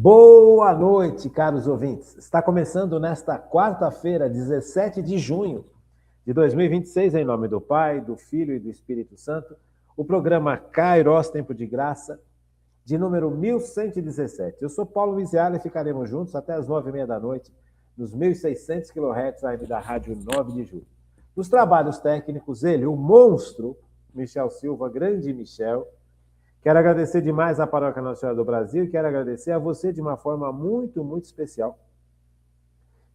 Boa noite, caros ouvintes. Está começando nesta quarta-feira, 17 de junho de 2026, em nome do Pai, do Filho e do Espírito Santo, o programa Kairos Tempo de Graça, de número 1117. Eu sou Paulo Miziara e ficaremos juntos até as 9h30 da noite, nos 1.600 kHz AM da Rádio 9 de Julho. Nos trabalhos técnicos, ele, o monstro, Michel Silva, grande Michel. Quero agradecer demais à Paróquia Nossa Senhora do Brasil e quero agradecer a você de uma forma muito, muito especial,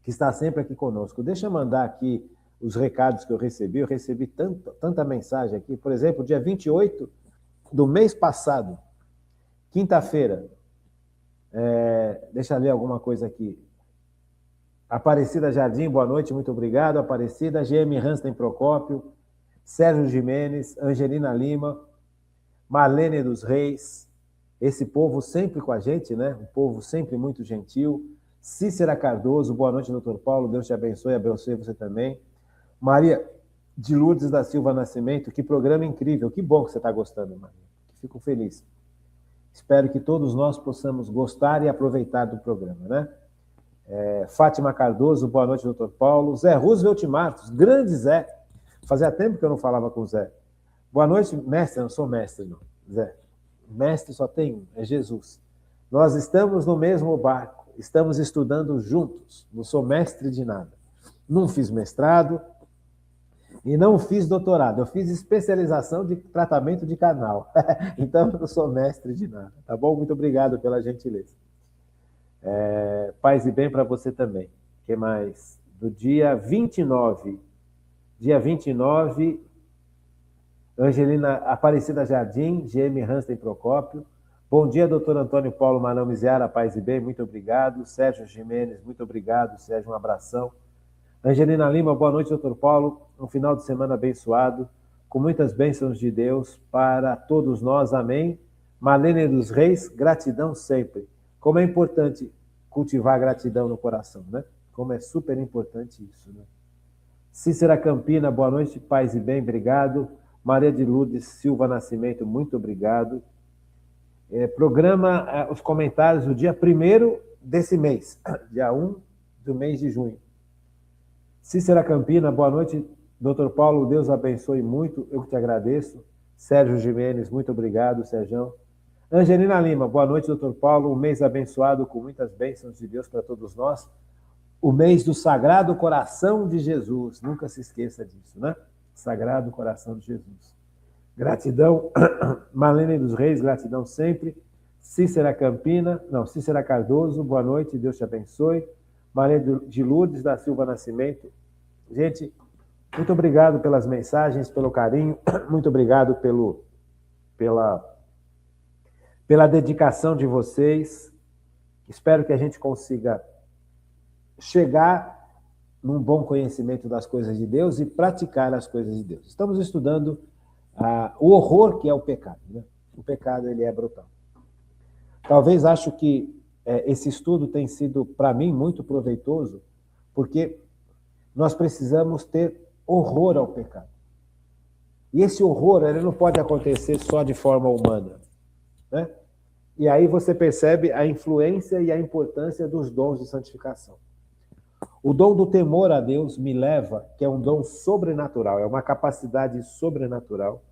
que está sempre aqui conosco. Deixa eu mandar aqui os recados que eu recebi tanta mensagem aqui. Por exemplo, dia 28 do mês passado, quinta-feira, deixa eu ler alguma coisa aqui. Aparecida Jardim, boa noite, muito obrigado. Aparecida, GM Hansten Procópio, Sérgio Jimenez, Angelina Lima, Marlene dos Reis, esse povo sempre com a gente, né? Um povo sempre muito gentil. Cícera Cardoso, boa noite, doutor Paulo, Deus te abençoe você também. Maria de Lourdes da Silva Nascimento, que programa incrível, que bom que você está gostando, Maria. Fico feliz. Espero que todos nós possamos gostar e aproveitar do programa, né? Fátima Cardoso, boa noite, doutor Paulo. Zé Roosevelt Martos, grande Zé. Fazia tempo que eu não falava com o Zé. Boa noite, mestre. Eu não sou mestre, não, Zé. Mestre só tem um, é Jesus. Nós estamos no mesmo barco, estamos estudando juntos. Não sou mestre de nada. Não fiz mestrado e não fiz doutorado. Eu fiz especialização de tratamento de canal. Então, eu não sou mestre de nada. Tá bom? Muito obrigado pela gentileza. Paz e bem para você também. O que mais? Do dia 29. Dia 29... Angelina Aparecida Jardim, GM Hansten Procópio. Bom dia, doutor Antônio Paulo Marão Miziara, paz e bem, muito obrigado. Sérgio Jimenez, muito obrigado. Sérgio, um abração. Angelina Lima, boa noite, doutor Paulo. Um final de semana abençoado, com muitas bênçãos de Deus para todos nós, amém. Marlene dos Reis, gratidão sempre. Como é importante cultivar gratidão no coração, né? Como é super importante isso, né? Cícera Campina, boa noite, paz e bem, obrigado. Maria de Lourdes Silva Nascimento, muito obrigado. Programa os comentários do dia 1º desse mês, dia 1 do mês de junho. Cícera Campina, boa noite, doutor Paulo, Deus abençoe muito, eu que te agradeço. Sérgio Jimenez, muito obrigado, Sérgio. Angelina Lima, boa noite, doutor Paulo, um mês abençoado com muitas bênçãos de Deus para todos nós. O mês do Sagrado Coração de Jesus, nunca se esqueça disso, né? Sagrado Coração de Jesus. Gratidão, Marlene dos Reis, gratidão sempre. Cícera Cardoso, boa noite, Deus te abençoe. Maria de Lourdes da Silva Nascimento. Gente, muito obrigado pelas mensagens, pelo carinho, muito obrigado pela dedicação de vocês. Espero que a gente consiga chegar num bom conhecimento das coisas de Deus e praticar as coisas de Deus. Estamos estudando o horror que é o pecado, né? O pecado, ele é brutal. Talvez acho que esse estudo tem sido, para mim, muito proveitoso, porque nós precisamos ter horror ao pecado. E esse horror, ele não pode acontecer só de forma humana, né? E aí você percebe a influência e a importância dos dons de santificação. O dom do temor a Deus me leva, que é um dom sobrenatural, é uma capacidade sobrenatural,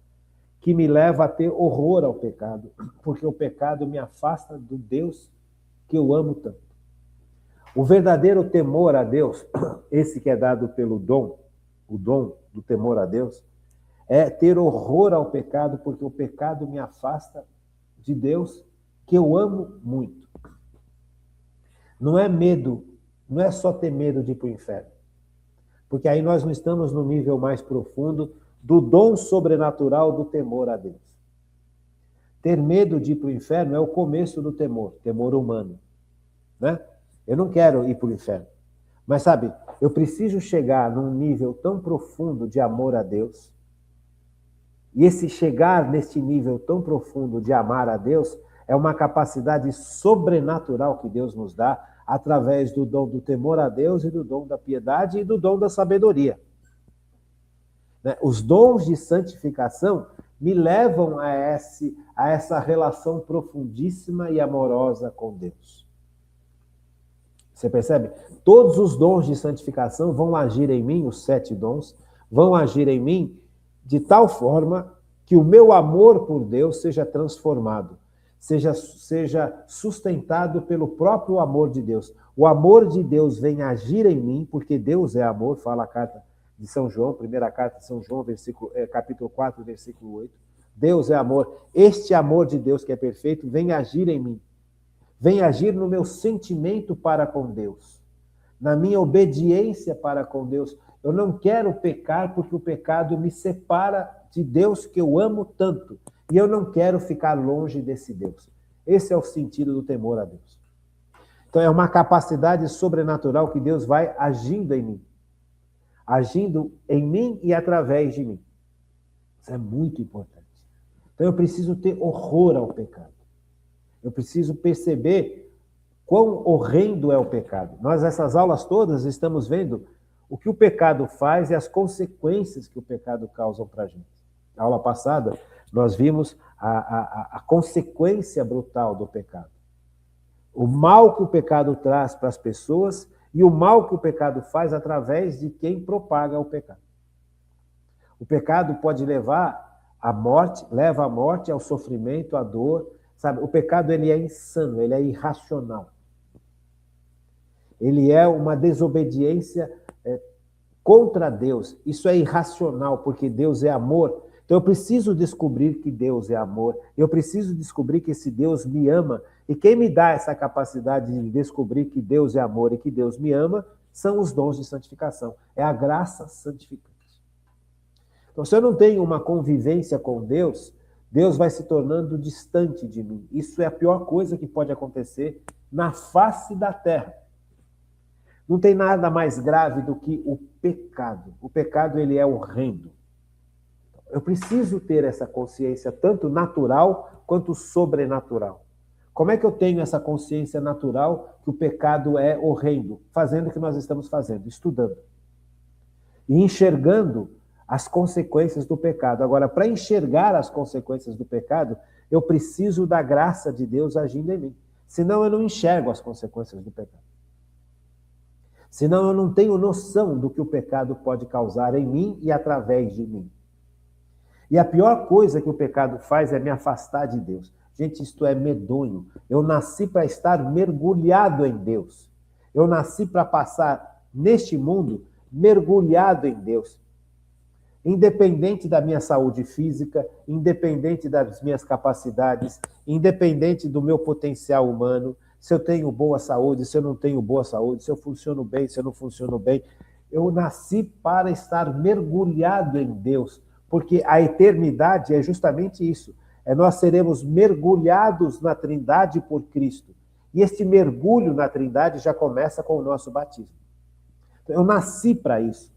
que me leva a ter horror ao pecado, porque o pecado me afasta do Deus que eu amo tanto. O verdadeiro temor a Deus, esse que é dado pelo dom, o dom do temor a Deus, é ter horror ao pecado, porque o pecado me afasta de Deus que eu amo muito. Não é medo, não é só ter medo de ir para o inferno, porque aí nós não estamos no nível mais profundo do dom sobrenatural do temor a Deus. Ter medo de ir para o inferno é o começo do temor humano, né? Eu não quero ir para o inferno, mas sabe, eu preciso chegar num nível tão profundo de amor a Deus, e esse chegar nesse nível tão profundo de amar a Deus é uma capacidade sobrenatural que Deus nos dá através do dom do temor a Deus e do dom da piedade e do dom da sabedoria. Os dons de santificação me levam a essa relação profundíssima e amorosa com Deus. Você percebe? Todos os dons de santificação vão agir em mim, os 7 dons, vão agir em mim de tal forma que o meu amor por Deus seja transformado, seja sustentado pelo próprio amor de Deus. O amor de Deus vem agir em mim, porque Deus é amor, fala a carta de São João, primeira carta de São João, capítulo 4, versículo 8. Deus é amor. Este amor de Deus que é perfeito vem agir em mim. Vem agir no meu sentimento para com Deus, na minha obediência para com Deus. Eu não quero pecar porque o pecado me separa de Deus que eu amo tanto. E eu não quero ficar longe desse Deus. Esse é o sentido do temor a Deus. Então é uma capacidade sobrenatural que Deus vai agindo em mim. Agindo em mim e através de mim. Isso é muito importante. Então eu preciso ter horror ao pecado. Eu preciso perceber quão horrendo é o pecado. Nós, essas aulas todas, estamos vendo o que o pecado faz e as consequências que o pecado causa para a gente. Na aula passada, nós vimos a consequência brutal do pecado. O mal que o pecado traz para as pessoas e o mal que o pecado faz através de quem propaga o pecado. O pecado pode levar à morte, leva à morte, ao sofrimento, à dor. Sabe, o pecado ele é insano, ele é irracional. Ele é uma desobediência contra Deus. Isso é irracional, porque Deus é amor. Então eu preciso descobrir que Deus é amor. Eu preciso descobrir que esse Deus me ama. E quem me dá essa capacidade de descobrir que Deus é amor e que Deus me ama são os dons de santificação. É a graça santificante. Então, se eu não tenho uma convivência com Deus, Deus vai se tornando distante de mim. Isso é a pior coisa que pode acontecer na face da terra. Não tem nada mais grave do que o pecado. O pecado, ele é horrendo. Eu preciso ter essa consciência tanto natural quanto sobrenatural. Como é que eu tenho essa consciência natural que o pecado é horrendo? Fazendo o que nós estamos fazendo, estudando. E enxergando as consequências do pecado. Agora, para enxergar as consequências do pecado, eu preciso da graça de Deus agindo em mim. Senão eu não enxergo as consequências do pecado. Senão eu não tenho noção do que o pecado pode causar em mim e através de mim. E a pior coisa que o pecado faz é me afastar de Deus. Gente, isto é medonho. Eu nasci para estar mergulhado em Deus. Eu nasci para passar neste mundo mergulhado em Deus. Independente da minha saúde física, independente das minhas capacidades, independente do meu potencial humano, se eu tenho boa saúde, se eu não tenho boa saúde, se eu funciono bem, se eu não funciono bem, eu nasci para estar mergulhado em Deus, porque a eternidade é justamente isso. Nós seremos mergulhados na Trindade por Cristo. E este mergulho na Trindade já começa com o nosso batismo. Eu nasci para isso.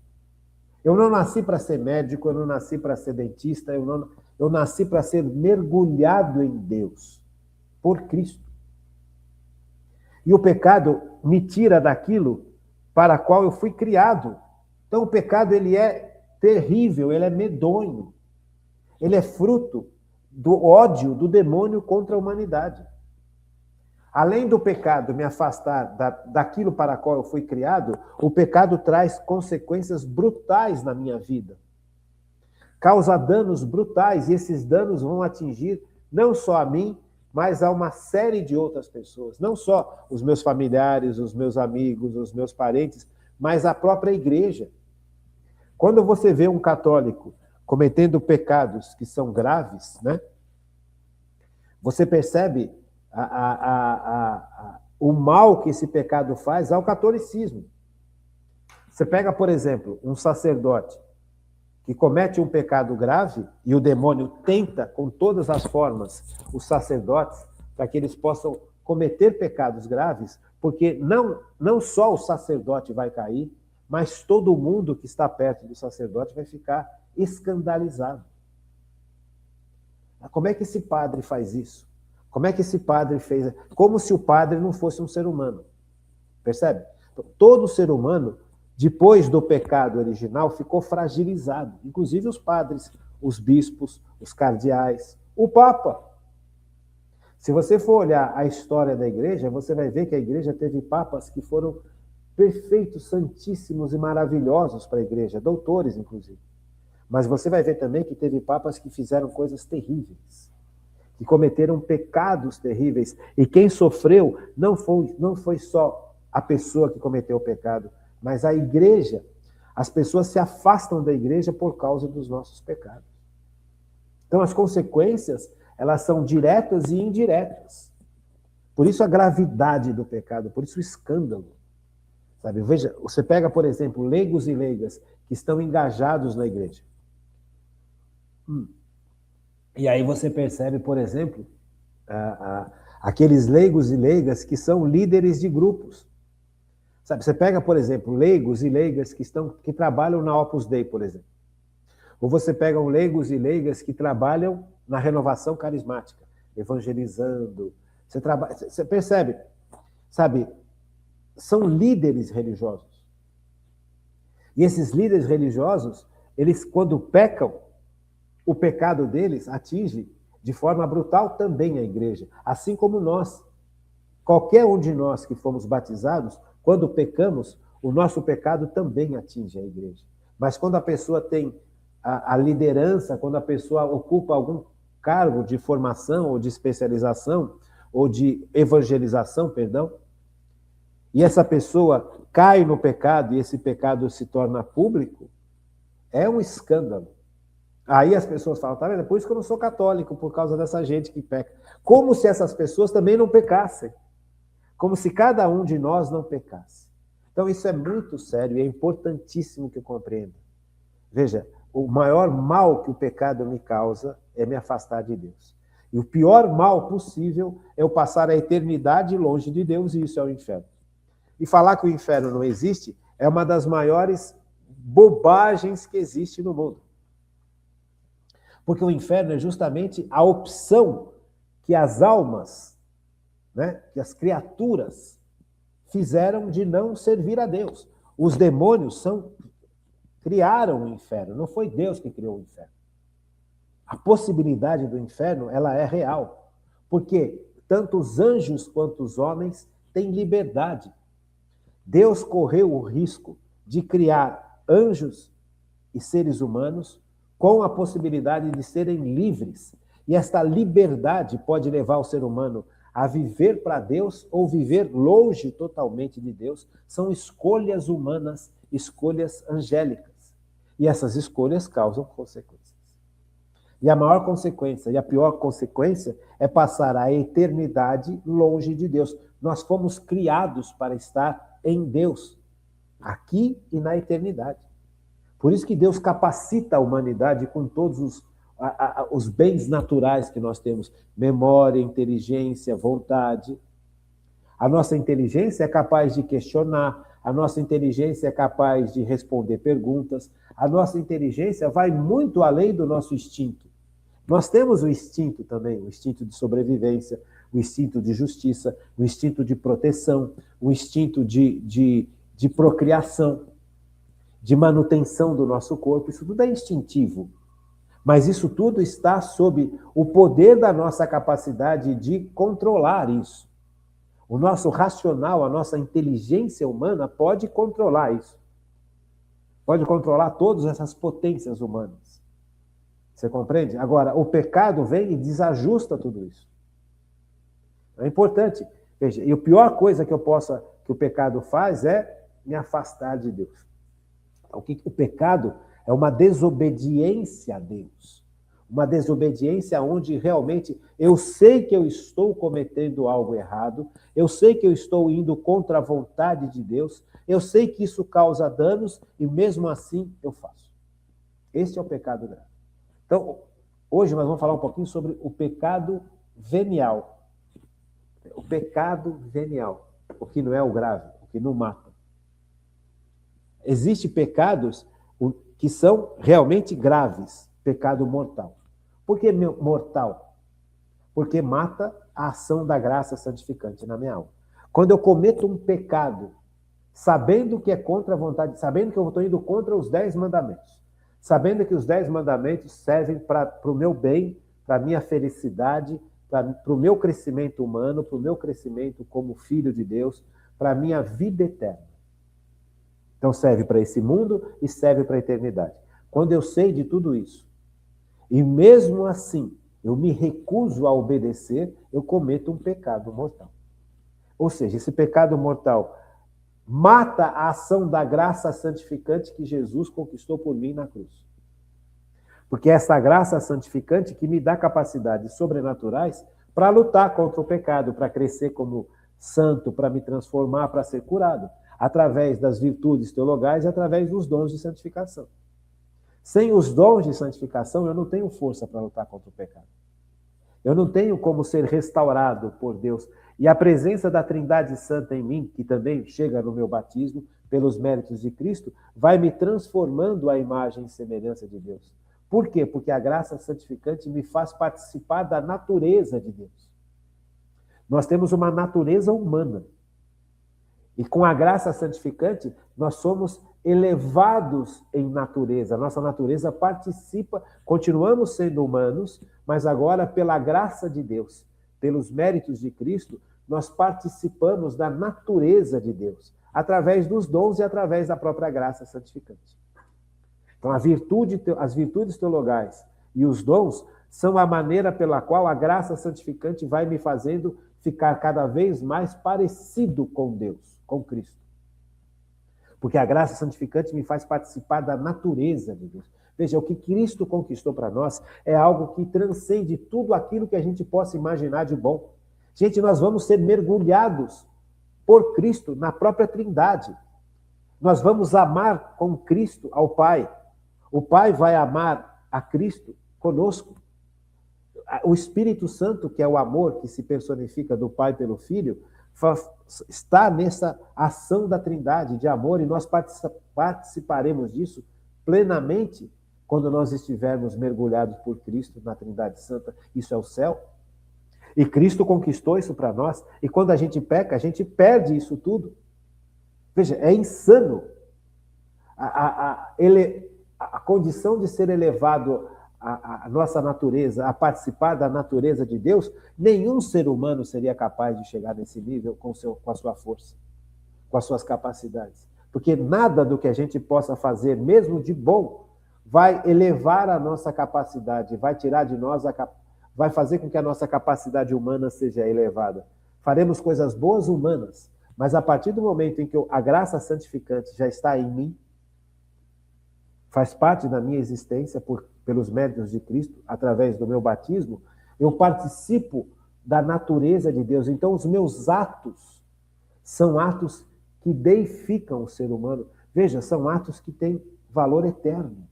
Eu não nasci para ser médico, eu não nasci para ser dentista, eu nasci para ser mergulhado em Deus, por Cristo. E o pecado me tira daquilo para a qual eu fui criado. Então o pecado, ele é terrível, ele é medonho. Ele é fruto do ódio do demônio contra a humanidade. Além do pecado me afastar daquilo para qual eu fui criado, o pecado traz consequências brutais na minha vida. Causa danos brutais, e esses danos vão atingir não só a mim, mas a uma série de outras pessoas. Não só os meus familiares, os meus amigos, os meus parentes, mas a própria igreja. Quando você vê um católico cometendo pecados que são graves, né? Você percebe o mal que esse pecado faz ao catolicismo. Você pega, por exemplo, um sacerdote que comete um pecado grave e o demônio tenta, com todas as formas, os sacerdotes, para que eles possam cometer pecados graves, porque não só o sacerdote vai cair, mas todo mundo que está perto do sacerdote vai ficar escandalizado. Como é que esse padre faz isso? Como é que esse padre fez? Como se o padre não fosse um ser humano. Percebe? Todo ser humano, depois do pecado original, ficou fragilizado. Inclusive os padres, os bispos, os cardeais, o Papa. Se você for olhar a história da igreja, você vai ver que a igreja teve papas que foram perfeitos, santíssimos e maravilhosos para a igreja, doutores, inclusive. Mas você vai ver também que teve papas que fizeram coisas terríveis, que cometeram pecados terríveis. E quem sofreu não foi só a pessoa que cometeu o pecado, mas a igreja. As pessoas se afastam da igreja por causa dos nossos pecados. Então, as consequências, elas são diretas e indiretas. Por isso a gravidade do pecado, por isso o escândalo. Sabe? Veja, você pega, por exemplo, leigos e leigas que estão engajados na igreja. E aí você percebe, por exemplo, aqueles leigos e leigas que são líderes de grupos. Sabe? Você pega, por exemplo, leigos e leigas que trabalham na Opus Dei, por exemplo. Ou você pega leigos e leigas que trabalham na renovação carismática, evangelizando. Você percebe, sabe? São líderes religiosos. E esses líderes religiosos, eles, quando pecam, o pecado deles atinge de forma brutal também a igreja. Assim como nós. Qualquer um de nós que fomos batizados, quando pecamos, o nosso pecado também atinge a igreja. Mas quando a pessoa tem a liderança, quando a pessoa ocupa algum cargo de formação ou de especialização, ou de evangelização, perdão, e essa pessoa cai no pecado e esse pecado se torna público, é um escândalo. Aí as pessoas falam, tá vendo? É por isso que eu não sou católico, por causa dessa gente que peca. Como se essas pessoas também não pecassem. Como se cada um de nós não pecasse. Então isso é muito sério e é importantíssimo que eu compreenda. Veja, o maior mal que o pecado me causa é me afastar de Deus. E o pior mal possível é eu passar a eternidade longe de Deus, e isso é o inferno. E falar que o inferno não existe é uma das maiores bobagens que existe no mundo. Porque o inferno é justamente a opção que as almas, né, que as criaturas fizeram de não servir a Deus. Os demônios criaram o inferno, não foi Deus que criou o inferno. A possibilidade do inferno, ela é real, porque tanto os anjos quanto os homens têm liberdade. Deus correu o risco de criar anjos e seres humanos com a possibilidade de serem livres. E esta liberdade pode levar o ser humano a viver para Deus ou viver longe totalmente de Deus. São escolhas humanas, escolhas angélicas. E essas escolhas causam consequências. E a maior consequência, e a pior consequência, é passar a eternidade longe de Deus. Nós fomos criados para estar em Deus, aqui e na eternidade. Por isso que Deus capacita a humanidade com todos os bens naturais que nós temos. Memória, inteligência, vontade. A nossa inteligência é capaz de questionar, a nossa inteligência é capaz de responder perguntas, a nossa inteligência vai muito além do nosso instinto. Nós temos o instinto também, o instinto de sobrevivência, o instinto de justiça, o instinto de proteção, o instinto de procriação, de manutenção do nosso corpo. Isso tudo é instintivo. Mas isso tudo está sob o poder da nossa capacidade de controlar isso. O nosso racional, a nossa inteligência humana pode controlar isso. Pode controlar todas essas potências humanas. Você compreende? Agora, o pecado vem e desajusta tudo isso. É importante. Veja, e a pior coisa que o pecado faz é me afastar de Deus. Então, o pecado é uma desobediência a Deus. Uma desobediência onde realmente eu sei que eu estou cometendo algo errado, eu sei que eu estou indo contra a vontade de Deus, eu sei que isso causa danos e mesmo assim eu faço. Este é o pecado grave. Então, hoje nós vamos falar um pouquinho sobre o pecado venial. O pecado venial, o que não é o grave, o que não mata. Existem pecados que são realmente graves, pecado mortal. Por que mortal? Porque mata a ação da graça santificante na minha alma. Quando eu cometo um pecado, sabendo que é contra a vontade, sabendo que eu estou indo contra os 10 mandamentos, sabendo que os 10 mandamentos servem para o meu bem, para a minha felicidade, para o meu crescimento humano, para o meu crescimento como filho de Deus, para a minha vida eterna. Então serve para esse mundo e serve para a eternidade. Quando eu sei de tudo isso, e mesmo assim eu me recuso a obedecer, eu cometo um pecado mortal. Ou seja, esse pecado mortal mata a ação da graça santificante que Jesus conquistou por mim na cruz. Porque é essa graça santificante que me dá capacidades sobrenaturais para lutar contra o pecado, para crescer como santo, para me transformar, para ser curado, através das virtudes teologais e através dos dons de santificação. Sem os dons de santificação, eu não tenho força para lutar contra o pecado. Eu não tenho como ser restaurado por Deus. E a presença da Trindade Santa em mim, que também chega no meu batismo, pelos méritos de Cristo, vai me transformando à imagem e semelhança de Deus. Por quê? Porque a graça santificante me faz participar da natureza de Deus. Nós temos uma natureza humana. E com a graça santificante, nós somos elevados em natureza. Nossa natureza participa, continuamos sendo humanos, mas agora, pela graça de Deus, pelos méritos de Cristo, nós participamos da natureza de Deus, através dos dons e através da própria graça santificante. Então, as virtudes teologais e os dons são a maneira pela qual a graça santificante vai me fazendo ficar cada vez mais parecido com Deus, com Cristo. Porque a graça santificante me faz participar da natureza de Deus. Veja, o que Cristo conquistou para nós é algo que transcende tudo aquilo que a gente possa imaginar de bom. Gente, nós vamos ser mergulhados por Cristo na própria Trindade. Nós vamos amar com Cristo ao Pai. O Pai vai amar a Cristo conosco. O Espírito Santo, que é o amor que se personifica do Pai pelo Filho, está nessa ação da Trindade de amor, e nós participaremos disso plenamente quando nós estivermos mergulhados por Cristo na Trindade Santa. Isso é o céu. E Cristo conquistou isso para nós, e quando a gente peca, a gente perde isso tudo. Veja, é insano a condição de ser elevado a nossa natureza, a participar da natureza de Deus. Nenhum ser humano seria capaz de chegar nesse nível com a sua força, com as suas capacidades. Porque nada do que a gente possa fazer, mesmo de bom, vai elevar a nossa capacidade, vai tirar de nós, vai fazer com que a nossa capacidade humana seja elevada. Faremos coisas boas humanas, mas a partir do momento em que a graça santificante já está em mim, faz parte da minha existência pelos méritos de Cristo, através do meu batismo, eu participo da natureza de Deus. Então, os meus atos são atos que deificam o ser humano. Veja, são atos que têm valor eterno.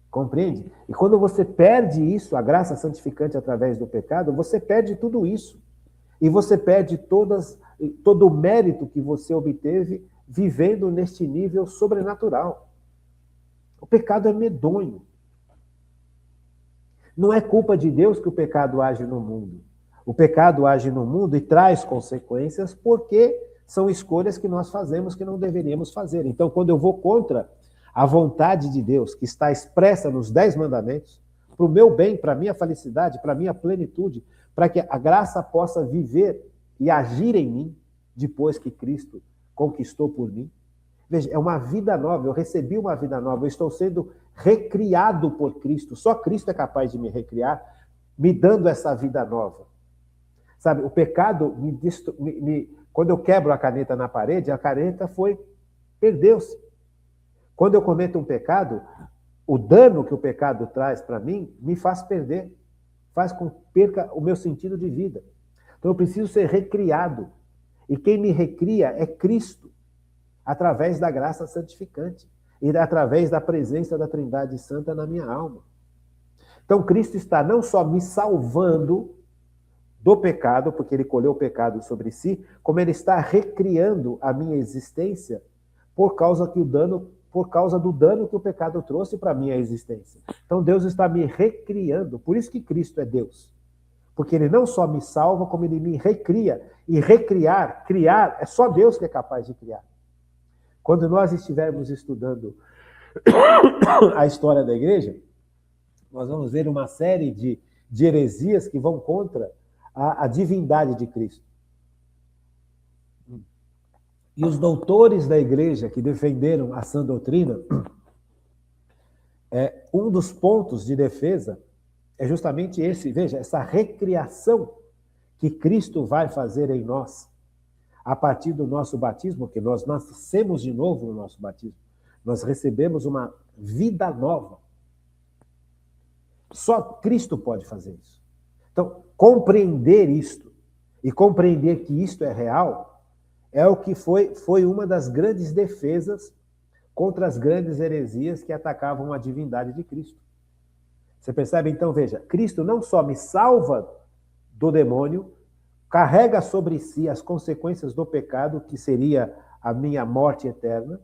Compreende? E quando você perde isso, a graça santificante através do pecado, você perde tudo isso. E você perde todo o mérito que você obteve vivendo neste nível sobrenatural. O pecado é medonho. Não é culpa de Deus que o pecado age no mundo. O pecado age no mundo e traz consequências porque são escolhas que nós fazemos que não deveríamos fazer. Então, quando eu vou contra a vontade de Deus, que está expressa nos 10 mandamentos, para o meu bem, para a minha felicidade, para a minha plenitude, para que a graça possa viver e agir em mim depois que Cristo conquistou por mim. Veja, é uma vida nova, eu recebi uma vida nova, eu estou sendo recriado por Cristo. Só Cristo é capaz de me recriar, me dando essa vida nova. Sabe, o pecado, quando eu quebro a caneta na parede, a caneta perdeu-se. Quando eu cometo um pecado, o dano que o pecado traz para mim me faz perder, faz com que perca o meu sentido de vida. Então eu preciso ser recriado. E quem me recria é Cristo, através da graça santificante e através da presença da Trindade Santa na minha alma. Então Cristo está não só me salvando do pecado, porque ele colheu o pecado sobre si, como ele está recriando a minha existência por causa do dano que o pecado trouxe para a minha existência. Então Deus está me recriando, por isso que Cristo é Deus. Porque ele não só me salva, como ele me recria. E criar, é só Deus que é capaz de criar. Quando nós estivermos estudando a história da igreja, nós vamos ver uma série de de heresias que vão contra a divindade de Cristo. E os doutores da igreja que defenderam a sã doutrina, um dos pontos de defesa é justamente esse, veja, essa recriação que Cristo vai fazer em nós a partir do nosso batismo, porque nós nascemos de novo no nosso batismo. Nós recebemos uma vida nova. Só Cristo pode fazer isso. Então, compreender isto e compreender que isto é real é o que foi uma das grandes defesas contra as grandes heresias que atacavam a divindade de Cristo. Você percebe? Então, veja, Cristo não só me salva do demônio, carrega sobre si as consequências do pecado, que seria a minha morte eterna,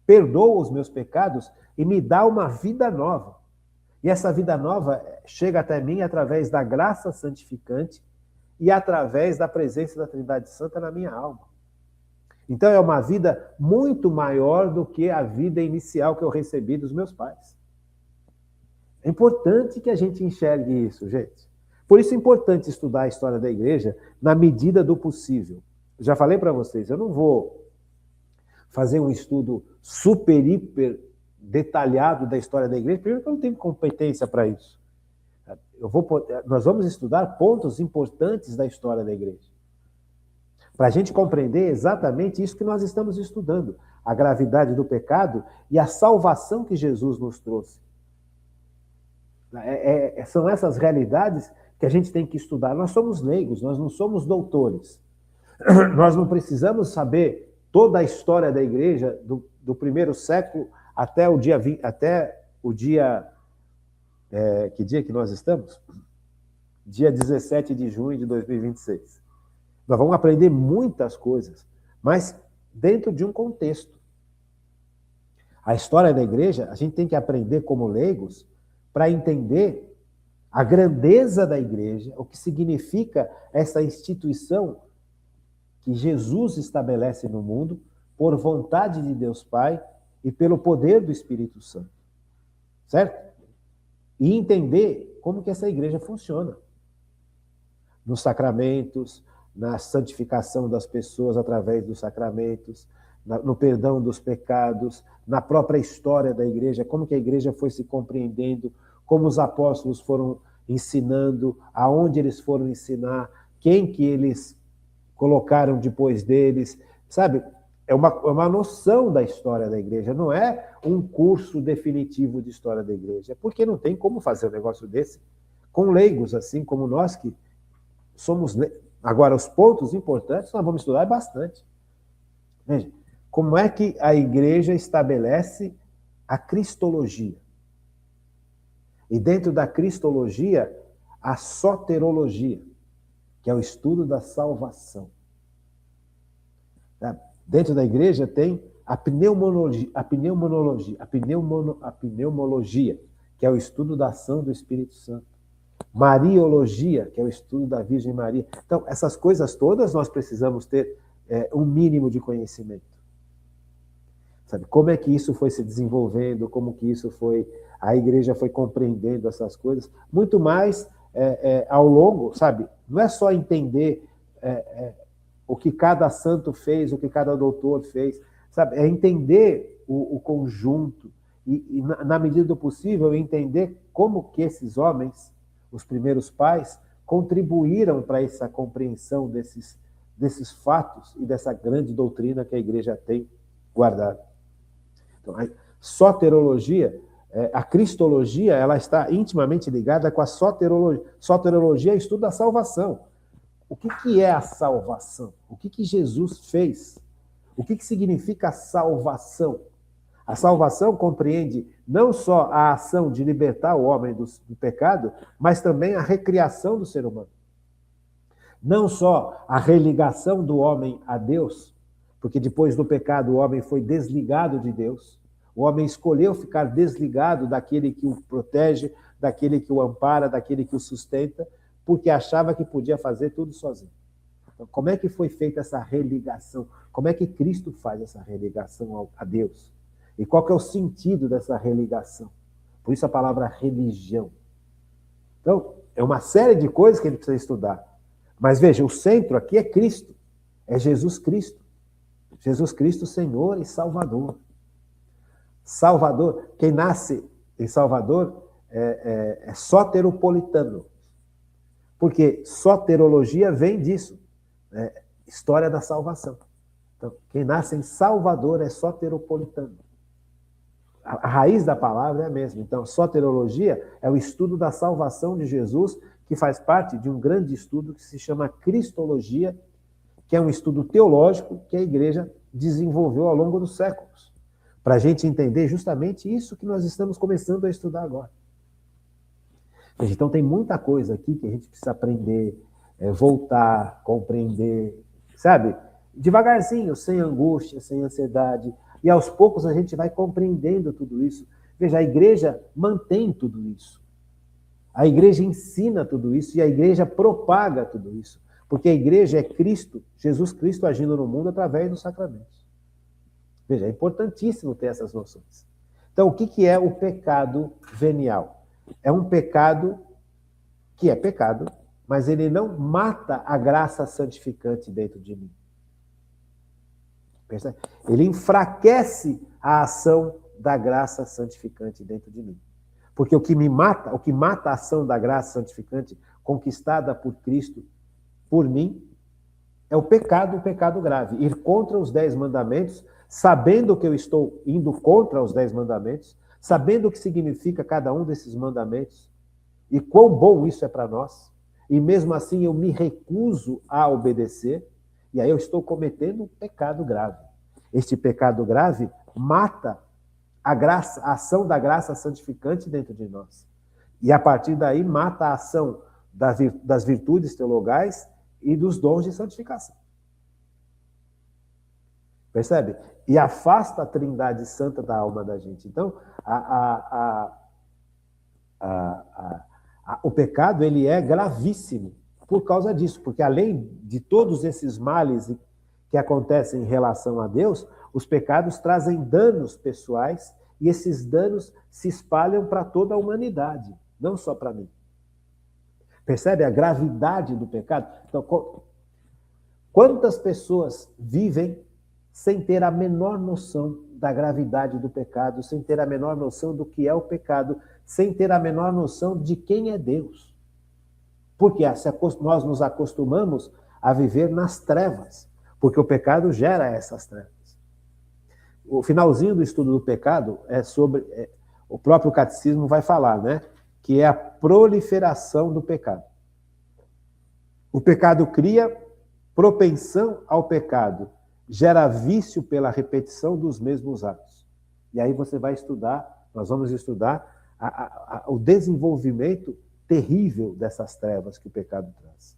perdoa os meus pecados e me dá uma vida nova. E essa vida nova chega até mim através da graça santificante e através da presença da Trindade Santa na minha alma. Então é uma vida muito maior do que a vida inicial que eu recebi dos meus pais. É importante que a gente enxergue isso, gente. Por isso é importante estudar a história da igreja na medida do possível. Eu já falei para vocês, eu não vou fazer um estudo super, hiper detalhado da história da igreja, primeiro que eu não tenho competência para isso. Nós vamos estudar pontos importantes da história da igreja, para a gente compreender exatamente isso que nós estamos estudando, a gravidade do pecado e a salvação que Jesus nos trouxe. São essas realidades que a gente tem que estudar. Nós somos leigos, nós não somos doutores. Nós não precisamos saber toda a história da igreja do primeiro século até o dia... que dia que nós estamos? Dia 17 de junho de 2026. Nós vamos aprender muitas coisas, mas dentro de um contexto. A história da igreja, a gente tem que aprender como leigos para entender a grandeza da igreja, o que significa essa instituição que Jesus estabelece no mundo por vontade de Deus Pai e pelo poder do Espírito Santo. Certo? E entender como que essa igreja funciona. Nos sacramentos, na santificação das pessoas através dos sacramentos, no perdão dos pecados, na própria história da igreja, como que a igreja foi se compreendendo, como os apóstolos foram ensinando, aonde eles foram ensinar, quem que eles colocaram depois deles, sabe? É uma noção da história da igreja, não é um curso definitivo de história da igreja, porque não tem como fazer um negócio desse com leigos, assim como nós que somos leigos. Agora, os pontos importantes nós vamos estudar bastante. Veja, como é que a igreja estabelece a cristologia? E dentro da cristologia, a soterologia, que é o estudo da salvação. Dentro da igreja tem a pneumologia, que é o estudo da ação do Espírito Santo. Mariologia, que é o estudo da Virgem Maria. Então, essas coisas todas nós precisamos ter um mínimo de conhecimento. Sabe, como é que isso foi se desenvolvendo, como que isso foi, a igreja foi compreendendo essas coisas, muito mais ao longo, sabe? Não é só entender o que cada santo fez, o que cada doutor fez, sabe? É entender o conjunto e, na medida do possível, entender como que esses homens, os primeiros pais, contribuíram para essa compreensão desses fatos e dessa grande doutrina que a igreja tem guardada. Então, a soterologia, a cristologia, ela está intimamente ligada com a soterologia. Soterologia é o estudo da salvação. O que é a salvação? O que Jesus fez? O que significa a salvação? A salvação compreende não só a ação de libertar o homem do pecado, mas também a recriação do ser humano. Não só a religação do homem a Deus, porque depois do pecado o homem foi desligado de Deus, o homem escolheu ficar desligado daquele que o protege, daquele que o ampara, daquele que o sustenta, porque achava que podia fazer tudo sozinho. Então, como é que foi feita essa religação? Como é que Cristo faz essa religação a Deus? E qual que é o sentido dessa religação? Por isso a palavra religião. Então, É uma série de coisas que ele precisa estudar. Mas veja, o centro aqui é Cristo. É Jesus Cristo. Jesus Cristo, Senhor e Salvador. Salvador, quem nasce em Salvador é soteropolitano. Porque soterologia vem disso. História da salvação. Então, quem nasce em Salvador é soteropolitano. A raiz da palavra é a mesma. Então, soterologia é o estudo da salvação de Jesus, que faz parte de um grande estudo que se chama Cristologia, que é um estudo teológico que a igreja desenvolveu ao longo dos séculos, para a gente entender justamente isso que nós estamos começando a estudar agora. Então, tem muita coisa aqui que a gente precisa aprender, voltar, compreender, sabe? Devagarzinho, sem angústia, sem ansiedade. E aos poucos a gente vai compreendendo tudo isso. Veja, a igreja mantém tudo isso. A igreja ensina tudo isso e a igreja propaga tudo isso. Porque a igreja é Cristo, Jesus Cristo agindo no mundo através dos sacramentos. Veja, é importantíssimo ter essas noções. Então, o que é o pecado venial? É um pecado que é pecado, mas ele não mata a graça santificante dentro de mim. Percebe? Ele enfraquece a ação da graça santificante dentro de mim. Porque o que mata a ação da graça santificante conquistada por Cristo, por mim, é o pecado grave. Ir contra os 10 mandamentos, sabendo que eu estou indo contra os 10 mandamentos, sabendo o que significa cada um desses mandamentos, e quão bom isso é para nós, e mesmo assim eu me recuso a obedecer, e aí eu estou cometendo um pecado grave. Este pecado grave mata a ação da graça santificante dentro de nós. E a partir daí mata a ação das virtudes teologais e dos dons de santificação. Percebe? E afasta a Trindade Santa da alma da gente. Então, o pecado ele é gravíssimo por causa disso, porque além de todos esses males que acontecem em relação a Deus, os pecados trazem danos pessoais e esses danos se espalham para toda a humanidade, não só para mim. Percebe a gravidade do pecado? Então, quantas pessoas vivem sem ter a menor noção da gravidade do pecado, sem ter a menor noção do que é o pecado, sem ter a menor noção de quem é Deus? Porque nós nos acostumamos a viver nas trevas, porque o pecado gera essas trevas. O finalzinho do estudo do pecado é sobre... o próprio catecismo vai falar, né? Que é a proliferação do pecado. O pecado cria propensão ao pecado, gera vício pela repetição dos mesmos atos. E aí você vai estudar, nós vamos estudar o desenvolvimento terrível dessas trevas que o pecado traz.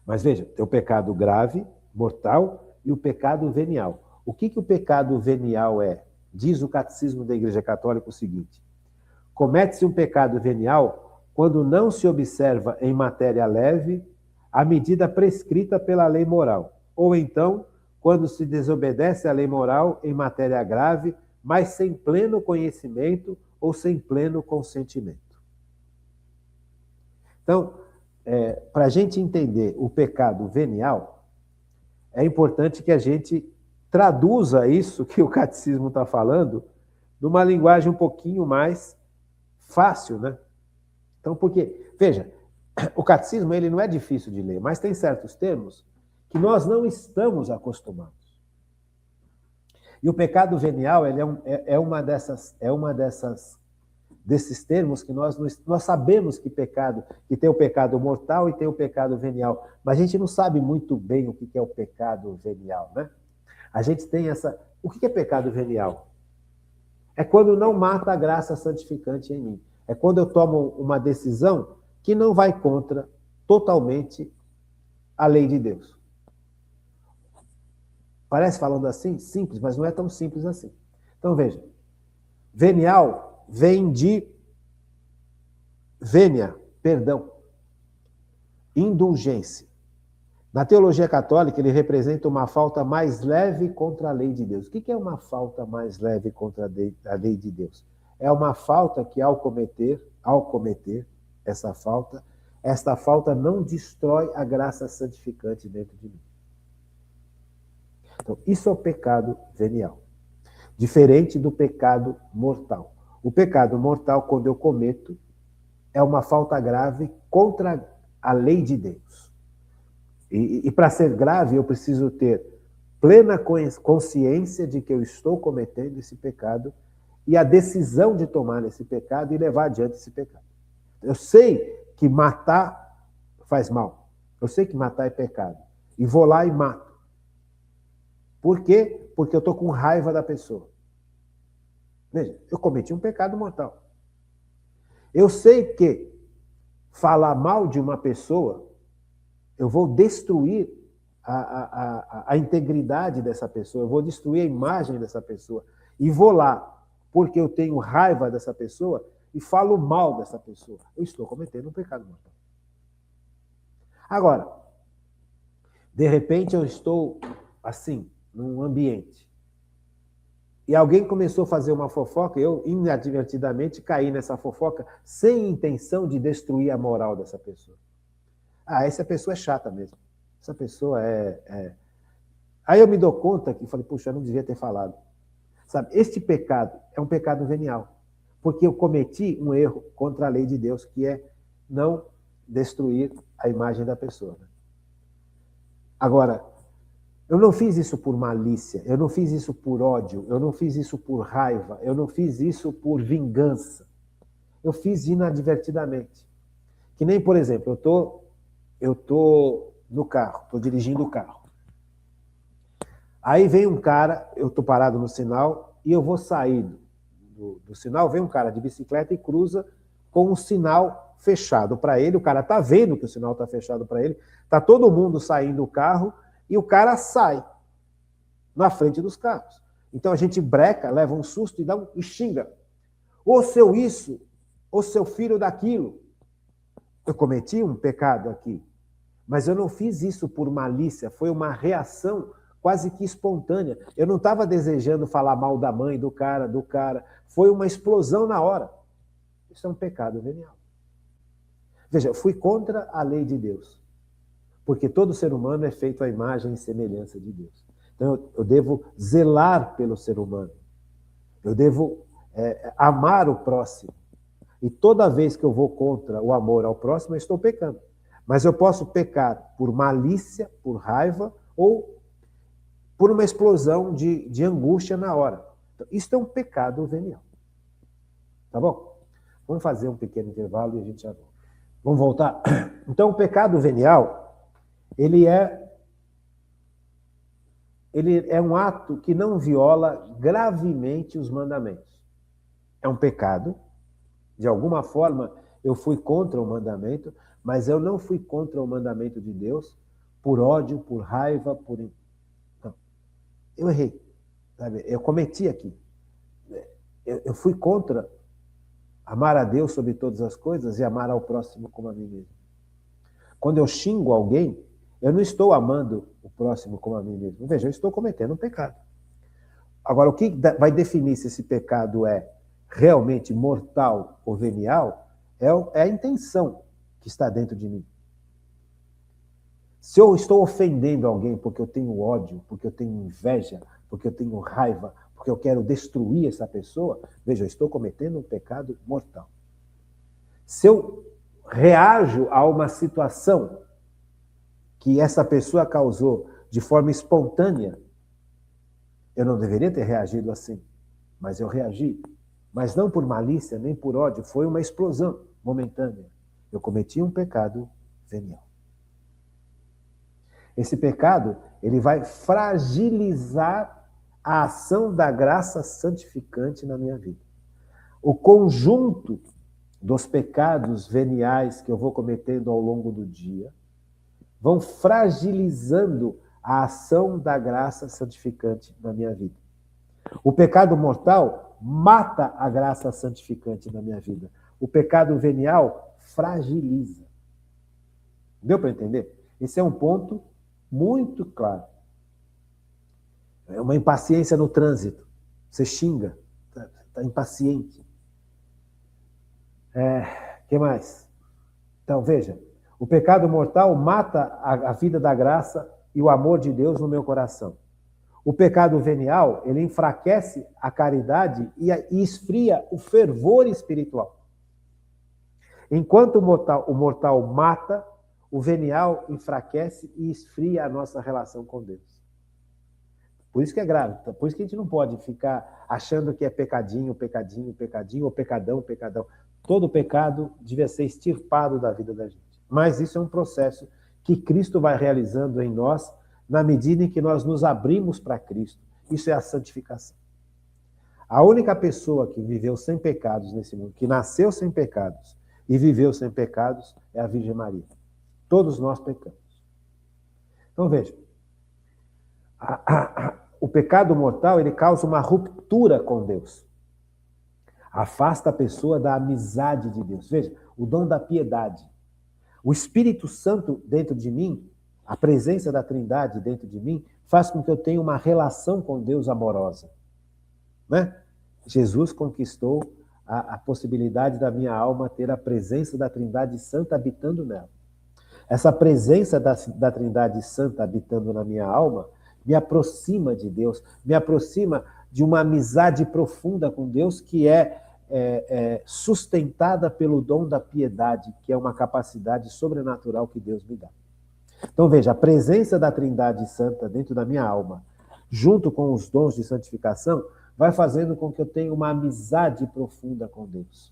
Mas veja, tem o pecado grave, mortal, e o pecado venial. O que o pecado venial é? Diz o Catecismo da Igreja Católica o seguinte: comete-se um pecado venial quando não se observa em matéria leve a medida prescrita pela lei moral, ou então quando se desobedece à lei moral em matéria grave, mas sem pleno conhecimento ou sem pleno consentimento. Então, para a gente entender o pecado venial, é importante que a gente traduza isso que o catecismo está falando numa linguagem um pouquinho mais fácil, né? Então, porque, veja, o catecismo ele não é difícil de ler, mas tem certos termos que nós não estamos acostumados. E o pecado venial ele é uma desses termos que nós sabemos que tem o pecado mortal e tem o pecado venial, mas a gente não sabe muito bem o que é o pecado venial, né? A gente tem o que é pecado venial? É quando não mata a graça santificante em mim. É quando eu tomo uma decisão que não vai contra totalmente a lei de Deus. Parece falando assim, simples, mas não é tão simples assim. Então veja, venial vem de vênia, perdão, indulgência. Na teologia católica, ele representa uma falta mais leve contra a lei de Deus. O que é uma falta mais leve contra a lei de Deus? É uma falta que, ao cometer, esta falta não destrói a graça santificante dentro de mim. Então, isso é o pecado venial. Diferente do pecado mortal. O pecado mortal, quando eu cometo, é uma falta grave contra a lei de Deus. E para ser grave, eu preciso ter plena consciência de que eu estou cometendo esse pecado e a decisão de tomar esse pecado e levar adiante esse pecado. Eu sei que matar faz mal. Eu sei que matar é pecado. E vou lá e mato. Por quê? Porque eu estou com raiva da pessoa. Veja, eu cometi um pecado mortal. Eu sei que falar mal de uma pessoa, eu vou destruir a integridade dessa pessoa, eu vou destruir a imagem dessa pessoa. E vou lá, porque eu tenho raiva dessa pessoa, e falo mal dessa pessoa. Eu estou cometendo um pecado mortal. Agora, de repente eu estou, assim, num ambiente, e alguém começou a fazer uma fofoca, eu inadvertidamente caí nessa fofoca, sem intenção de destruir a moral dessa pessoa. Ah, essa pessoa é chata mesmo. Essa pessoa Aí eu me dou conta que falei, puxa, eu não devia ter falado. Sabe, este pecado é um pecado venial, porque eu cometi um erro contra a lei de Deus, que é não destruir a imagem da pessoa. Agora, eu não fiz isso por malícia, eu não fiz isso por ódio, eu não fiz isso por raiva, eu não fiz isso por vingança. Eu fiz inadvertidamente. Que nem, por exemplo, eu tô no carro, estou dirigindo o carro. Aí vem um cara, eu estou parado no sinal e eu vou sair do sinal, vem um cara de bicicleta e cruza com um sinal fechado para ele, o cara está vendo que o sinal está fechado para ele, está todo mundo saindo do carro e o cara sai na frente dos carros. Então a gente breca, leva um susto e xinga. Ô seu isso, ô seu filho daquilo. Eu cometi um pecado aqui, mas eu não fiz isso por malícia, foi uma reação quase que espontânea. Eu não estava desejando falar mal da mãe, do cara. Foi uma explosão na hora. Isso é um pecado venial. Veja, eu fui contra a lei de Deus, porque todo ser humano é feito à imagem e semelhança de Deus. Então eu devo zelar pelo ser humano. Eu devo amar o próximo. E toda vez que eu vou contra o amor ao próximo, eu estou pecando. Mas eu posso pecar por malícia, por raiva, ou por uma explosão de angústia na hora. Então, isso é um pecado venial. Tá bom? Vamos fazer um pequeno intervalo e a gente já volta. Vamos voltar? Então, o pecado venial, ele é um ato que não viola gravemente os mandamentos. É um pecado. De alguma forma, eu fui contra o mandamento, mas eu não fui contra o mandamento de Deus por ódio, por raiva, por... Não. Eu errei. Sabe? Eu cometi aqui. Eu fui contra amar a Deus sobre todas as coisas e amar ao próximo como a mim mesmo. Quando eu xingo alguém, eu não estou amando o próximo como a mim mesmo. Veja, eu estou cometendo um pecado. Agora, o que vai definir se esse pecado é realmente mortal ou venial é a intenção que está dentro de mim. Se eu estou ofendendo alguém porque eu tenho ódio, porque eu tenho inveja, porque eu tenho raiva, porque eu quero destruir essa pessoa, veja, eu estou cometendo um pecado mortal. Se eu reajo a uma situação que essa pessoa causou de forma espontânea, eu não deveria ter reagido assim, mas eu reagi. Mas não por malícia, nem por ódio, foi uma explosão momentânea. Eu cometi um pecado venial. Esse pecado, ele vai fragilizar a ação da graça santificante na minha vida. O conjunto dos pecados veniais que eu vou cometendo ao longo do dia vão fragilizando a ação da graça santificante na minha vida. O pecado mortal mata a graça santificante na minha vida. O pecado venial fragiliza. Deu para entender? Esse é um ponto muito claro. É uma impaciência no trânsito. Você xinga, está impaciente. Que mais? Então, veja, o pecado mortal mata a vida da graça e o amor de Deus no meu coração. O pecado venial, ele enfraquece a caridade e esfria o fervor espiritual. Enquanto o mortal mata, o venial enfraquece e esfria a nossa relação com Deus. Por isso que é grave, por isso que a gente não pode ficar achando que é pecadinho, pecadinho, pecadinho, ou pecadão, pecadão. Todo pecado devia ser extirpado da vida da gente. Mas isso é um processo que Cristo vai realizando em nós na medida em que nós nos abrimos para Cristo. Isso é a santificação. A única pessoa que viveu sem pecados nesse mundo, que nasceu sem pecados e viveu sem pecados, é a Virgem Maria. Todos nós pecamos. Então, veja, o pecado mortal, ele causa uma ruptura com Deus. Afasta a pessoa da amizade de Deus. Veja, o dom da piedade. O Espírito Santo dentro de mim, a presença da Trindade dentro de mim, faz com que eu tenha uma relação com Deus amorosa. Né? Jesus conquistou a possibilidade da minha alma ter a presença da Trindade Santa habitando nela. Essa presença da Trindade Santa habitando na minha alma me aproxima de Deus, me aproxima de uma amizade profunda com Deus que é sustentada pelo dom da piedade, que é uma capacidade sobrenatural que Deus me dá. Então, veja, a presença da Trindade Santa dentro da minha alma, junto com os dons de santificação, vai fazendo com que eu tenha uma amizade profunda com Deus.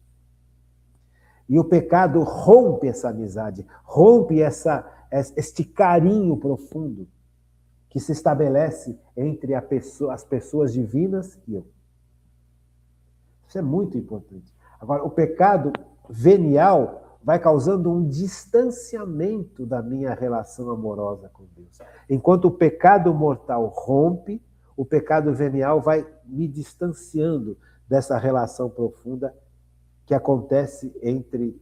E o pecado rompe essa amizade, rompe este carinho profundo que se estabelece entre as pessoas divinas e eu. Isso é muito importante. Agora, o pecado venial vai causando um distanciamento da minha relação amorosa com Deus. Enquanto o pecado mortal rompe, o pecado venial vai me distanciando dessa relação profunda que acontece entre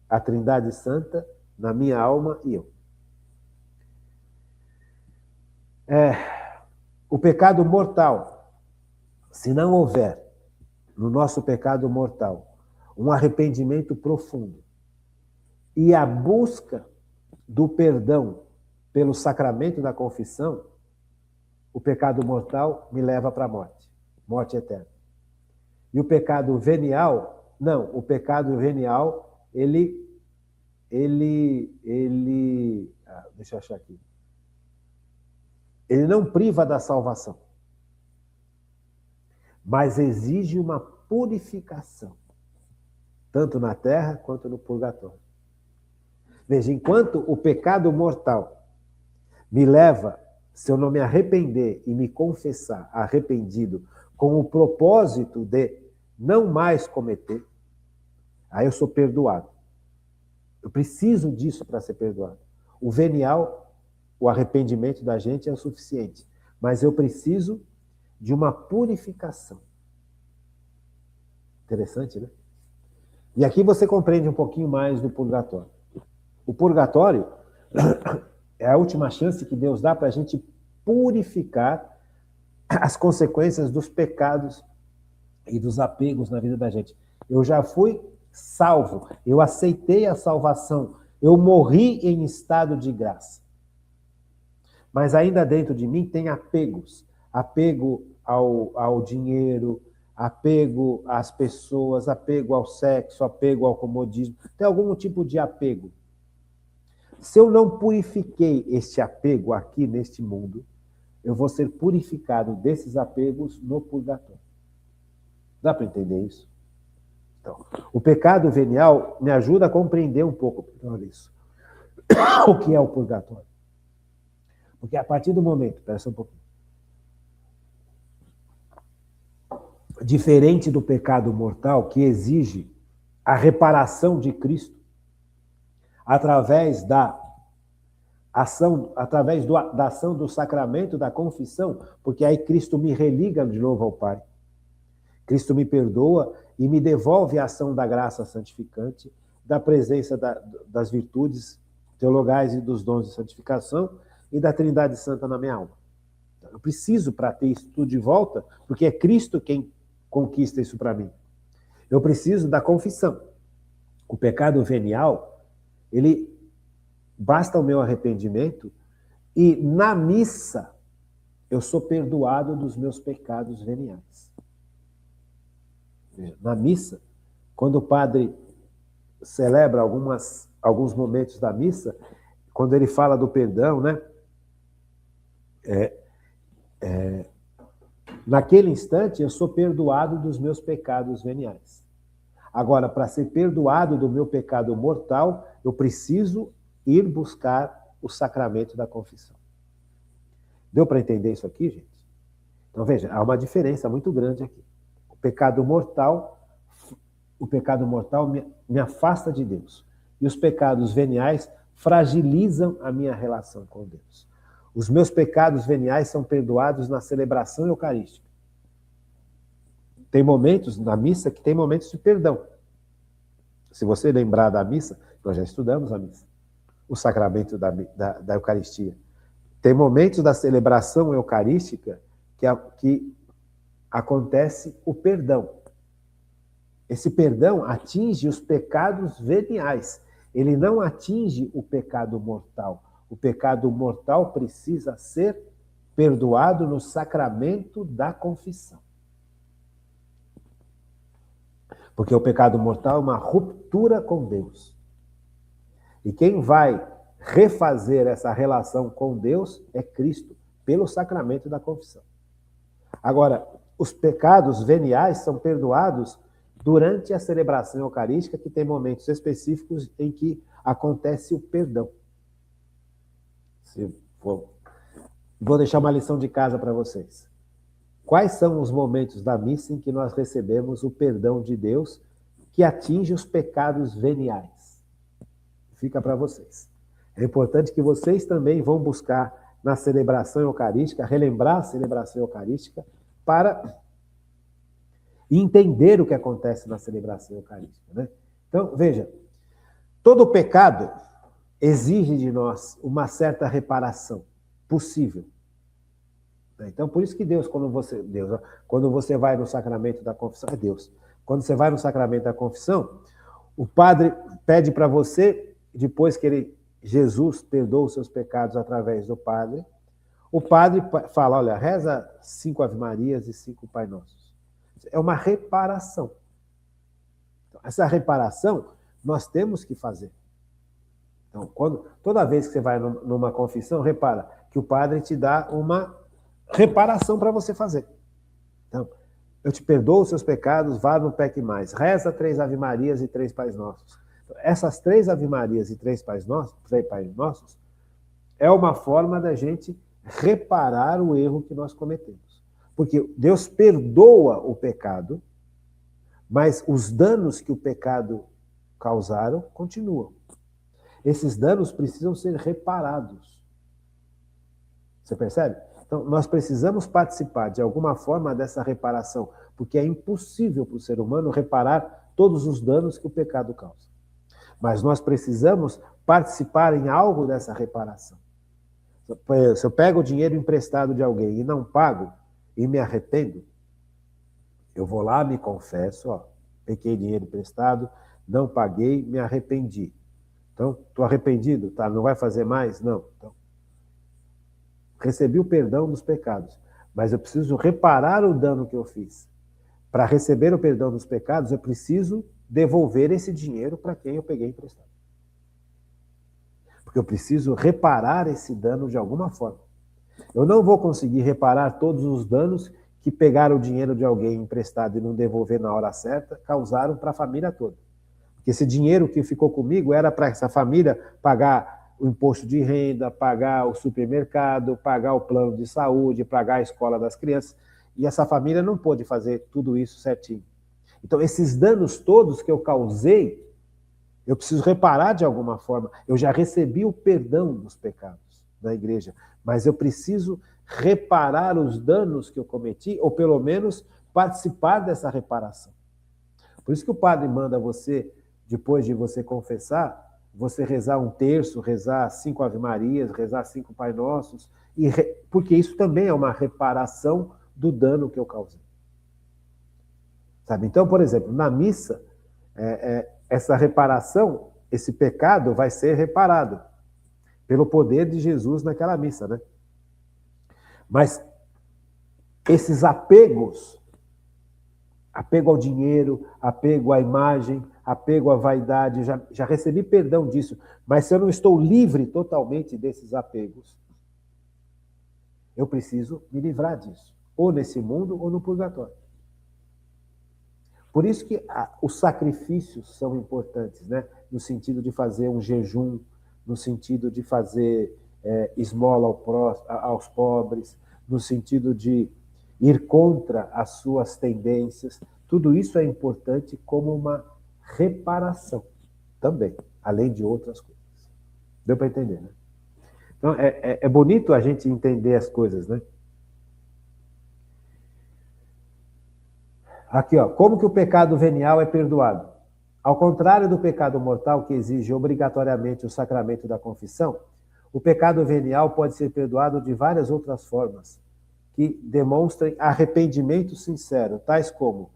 a Trindade Santa, na minha alma e eu. O pecado mortal, se não houver no nosso pecado mortal um arrependimento profundo e a busca do perdão pelo sacramento da confissão, o pecado mortal me leva para a morte, morte eterna. E o pecado venial, não, o pecado venial, deixa eu achar aqui. Ele não priva da salvação, mas exige uma purificação, tanto na terra quanto no purgatório. Veja, enquanto o pecado mortal me leva, se eu não me arrepender e me confessar arrependido, com o propósito de não mais cometer, aí eu sou perdoado. Eu preciso disso para ser perdoado. O venial, o arrependimento da gente é o suficiente, mas eu preciso de uma purificação. Interessante, né? E aqui você compreende um pouquinho mais do purgatório. O purgatório é a última chance que Deus dá para a gente purificar as consequências dos pecados e dos apegos na vida da gente. Eu já fui salvo, eu aceitei a salvação, eu morri em estado de graça. Mas ainda dentro de mim tem apegos. Apego ao dinheiro, apego às pessoas, apego ao sexo, apego ao comodismo. Tem algum tipo de apego. Se eu não purifiquei este apego aqui neste mundo, eu vou ser purificado desses apegos no purgatório. Dá para entender isso? Então, o pecado venial me ajuda a compreender um pouco melhor isso. O que é o purgatório? Porque a partir do momento, espera só um pouquinho, diferente do pecado mortal, que exige a reparação de Cristo, através da ação do sacramento da confissão, porque aí Cristo me religa de novo ao Pai. Cristo me perdoa e me devolve a ação da graça santificante, da presença das virtudes teologais e dos dons de santificação e da Trindade Santa na minha alma. Eu preciso, para ter isso tudo de volta, porque é Cristo quem conquista isso para mim. Eu preciso da confissão. O pecado venial, Basta o meu arrependimento e na missa eu sou perdoado dos meus pecados veniais. Na missa, quando o padre celebra alguns momentos da missa, quando ele fala do perdão, né? Naquele instante eu sou perdoado dos meus pecados veniais. Agora, para ser perdoado do meu pecado mortal, eu preciso ir buscar o sacramento da confissão. Deu para entender isso aqui, gente? Então, veja, há uma diferença muito grande aqui. O pecado mortal me afasta de Deus. E os pecados veniais fragilizam a minha relação com Deus. Os meus pecados veniais são perdoados na celebração eucarística. Tem momentos na missa que tem momentos de perdão. Se você lembrar da missa, nós já estudamos a missa, o sacramento da Eucaristia. Tem momentos da celebração eucarística que acontece o perdão. Esse perdão atinge os pecados veniais. Ele não atinge o pecado mortal. O pecado mortal precisa ser perdoado no sacramento da confissão. Porque o pecado mortal é uma ruptura com Deus. E quem vai refazer essa relação com Deus é Cristo, pelo sacramento da confissão. Agora, os pecados veniais são perdoados durante a celebração eucarística, que tem momentos específicos em que acontece o perdão. Vou deixar uma lição de casa para vocês. Quais são os momentos da missa em que nós recebemos o perdão de Deus que atinge os pecados veniais? Fica para vocês. É importante que vocês também vão buscar na celebração eucarística, relembrar a celebração eucarística para entender o que acontece na celebração eucarística, né? Então, veja, todo pecado exige de nós uma certa reparação possível. Então, por isso que Deus, quando você vai no sacramento da confissão, é Deus. Quando você vai no sacramento da confissão, o padre pede para você, depois que Jesus perdoa os seus pecados através do padre, o padre fala, olha, reza 5 Ave-Marias e 5 Pai Nossos. É uma reparação. Então, essa reparação nós temos que fazer. Então, toda vez que você vai numa confissão, repara que o padre te dá uma reparação para você fazer. Então, eu te perdoo os seus pecados, vá, não peque mais. Reza 3 Ave-Marias e 3 Pais Nossos. Então, essas 3 Ave-Marias e 3 Pais Nossos é uma forma da gente reparar o erro que nós cometemos. Porque Deus perdoa o pecado, mas os danos que o pecado causaram continuam. Esses danos precisam ser reparados. Você percebe? Então, nós precisamos participar de alguma forma dessa reparação, porque é impossível para o ser humano reparar todos os danos que o pecado causa. Mas nós precisamos participar em algo dessa reparação. Se eu pego o dinheiro emprestado de alguém e não pago, e me arrependo, eu vou lá, me confesso, peguei dinheiro emprestado, não paguei, me arrependi. Então, estou arrependido, tá? Não vai fazer mais? Não. Então, recebi o perdão dos pecados, mas eu preciso reparar o dano que eu fiz. Para receber o perdão dos pecados, eu preciso devolver esse dinheiro para quem eu peguei emprestado. Porque eu preciso reparar esse dano de alguma forma. Eu não vou conseguir reparar todos os danos que pegar o dinheiro de alguém emprestado e não devolver na hora certa causaram para a família toda. Porque esse dinheiro que ficou comigo era para essa família pagar o imposto de renda, pagar o supermercado, pagar o plano de saúde, pagar a escola das crianças. E essa família não pôde fazer tudo isso certinho. Então, esses danos todos que eu causei, eu preciso reparar de alguma forma. Eu já recebi o perdão dos pecados da igreja, mas eu preciso reparar os danos que eu cometi, ou pelo menos participar dessa reparação. Por isso que o padre manda você, depois de você confessar, você rezar um terço, rezar 5 Ave-Marias, rezar 5 Pai Nossos, porque isso também é uma reparação do dano que eu causei. Sabe? Então, por exemplo, na missa, essa reparação esse pecado vai ser reparado pelo poder de Jesus naquela missa, né? Mas esses apegos, apego ao dinheiro, apego à imagem, apego à vaidade, já recebi perdão disso, mas se eu não estou livre totalmente desses apegos, eu preciso me livrar disso, ou nesse mundo ou no purgatório. Por isso que os sacrifícios são importantes, né? No sentido de fazer um jejum, no sentido de fazer esmola aos pobres, no sentido de ir contra as suas tendências. Tudo isso é importante como uma reparação também, além de outras coisas. Deu para entender, né? Então, é bonito a gente entender as coisas, né? Aqui, ó, como que o pecado venial é perdoado? Ao contrário do pecado mortal, que exige obrigatoriamente o sacramento da confissão, o pecado venial pode ser perdoado de várias outras formas, que demonstrem arrependimento sincero, tais como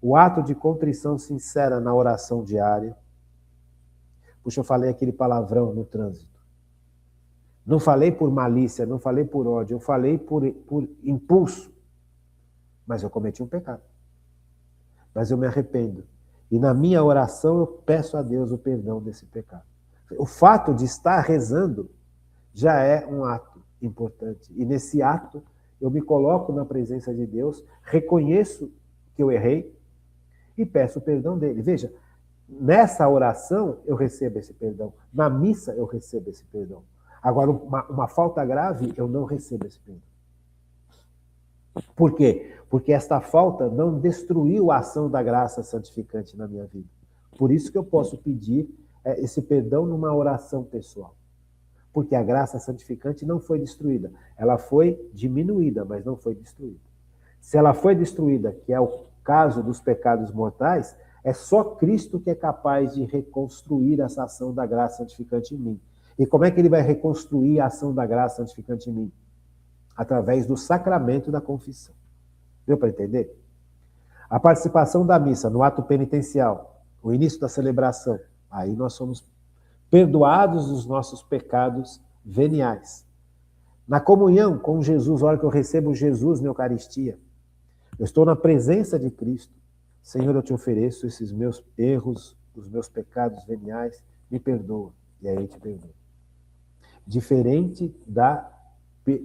o ato de contrição sincera na oração diária. Puxa, eu falei aquele palavrão no trânsito. Não falei por malícia, não falei por ódio, eu falei por impulso. Mas eu cometi um pecado. Mas eu me arrependo. E na minha oração eu peço a Deus o perdão desse pecado. O fato de estar rezando já é um ato importante. E nesse ato eu me coloco na presença de Deus, reconheço que eu errei e peço o perdão dele. Veja, nessa oração eu recebo esse perdão. Na missa eu recebo esse perdão. Agora, uma falta grave, eu não recebo esse perdão. Por quê? Porque esta falta não destruiu a ação da graça santificante na minha vida. Por isso que eu posso pedir esse perdão numa oração pessoal. Porque a graça santificante não foi destruída. Ela foi diminuída, mas não foi destruída. Se ela foi destruída, que é o caso dos pecados mortais, é só Cristo que é capaz de reconstruir essa ação da graça santificante em mim. E como é que ele vai reconstruir a ação da graça santificante em mim? Através do sacramento da confissão. Deu para entender? A participação da missa no ato penitencial, o início da celebração, aí nós somos perdoados dos nossos pecados veniais. Na comunhão com Jesus, a hora que eu recebo Jesus na Eucaristia, eu estou na presença de Cristo. Senhor, eu te ofereço esses meus erros, os meus pecados veniais, me perdoa. E aí ele te perdoa. Diferente da...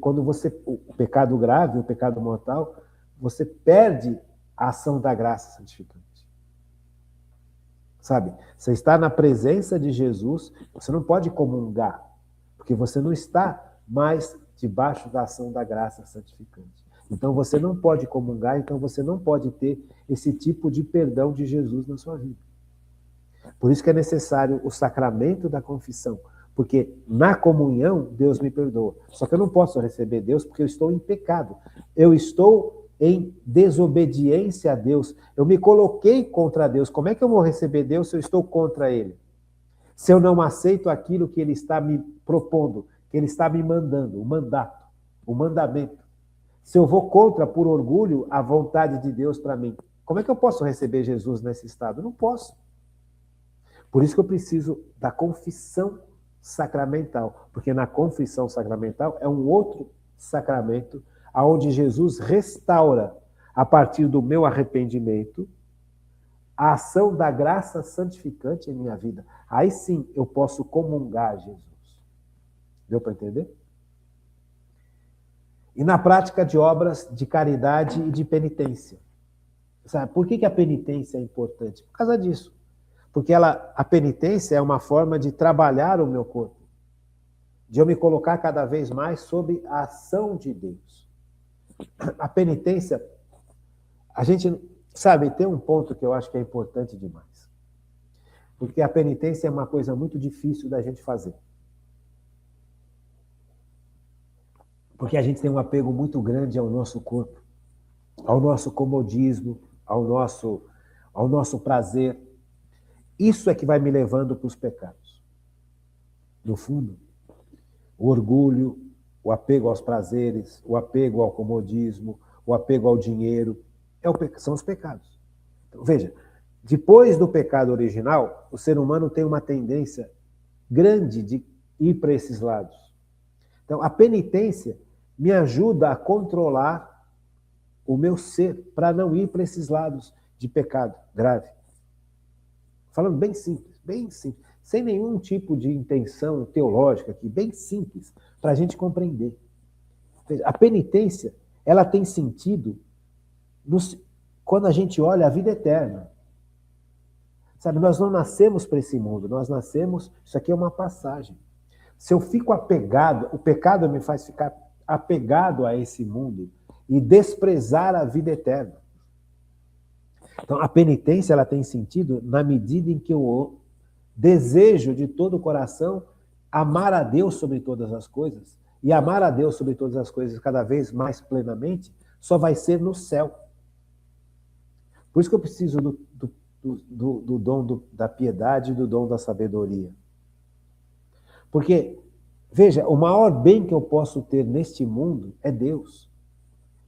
Quando você... O pecado grave, o pecado mortal, você perde a ação da graça santificante. Sabe? Você está na presença de Jesus, você não pode comungar, porque você não está mais debaixo da ação da graça santificante. Então você não pode comungar, então você não pode ter esse tipo de perdão de Jesus na sua vida. Por isso que é necessário o sacramento da confissão, porque na comunhão Deus me perdoa. Só que eu não posso receber Deus porque eu estou em pecado. Eu estou em desobediência a Deus. Eu me coloquei contra Deus. Como é que eu vou receber Deus se eu estou contra Ele? Se eu não aceito aquilo que Ele está me propondo, que Ele está me mandando, o mandato, o mandamento. Se eu vou contra, por orgulho, a vontade de Deus para mim, como é que eu posso receber Jesus nesse estado? Eu não posso. Por isso que eu preciso da confissão sacramental, porque na confissão sacramental é um outro sacramento onde Jesus restaura, a partir do meu arrependimento, a ação da graça santificante em minha vida. Aí sim eu posso comungar Jesus. Deu para entender? E na prática de obras de caridade e de penitência. Sabe, por que a penitência é importante? Por causa disso. Porque a penitência é uma forma de trabalhar o meu corpo, de eu me colocar cada vez mais sob a ação de Deus. A penitência, a gente, sabe, tem um ponto que eu acho que é importante demais. Porque a penitência é uma coisa muito difícil da gente fazer. Porque a gente tem um apego muito grande ao nosso corpo, ao nosso comodismo, ao nosso prazer. Isso é que vai me levando para os pecados. No fundo, o orgulho, o apego aos prazeres, o apego ao comodismo, o apego ao dinheiro, são os pecados. Então, veja, Depois do pecado original, o ser humano tem uma tendência grande de ir para esses lados. Então, a penitência me ajuda a controlar o meu ser para não ir para esses lados de pecado grave. Falando bem simples, sem nenhum tipo de intenção teológica aqui, bem simples, para a gente compreender. A penitência, ela tem sentido quando a gente olha a vida eterna. Sabe, nós não nascemos para esse mundo, nós nascemos, isso aqui é uma passagem. Se eu fico apegado, o pecado me faz ficar apegado a esse mundo e desprezar a vida eterna. Então, a penitência, ela tem sentido na medida em que eu desejo de todo o coração amar a Deus sobre todas as coisas, e amar a Deus sobre todas as coisas cada vez mais plenamente, só vai ser no céu. Por isso que eu preciso do dom da piedade e do dom da sabedoria. Porque, veja, o maior bem que eu posso ter neste mundo é Deus.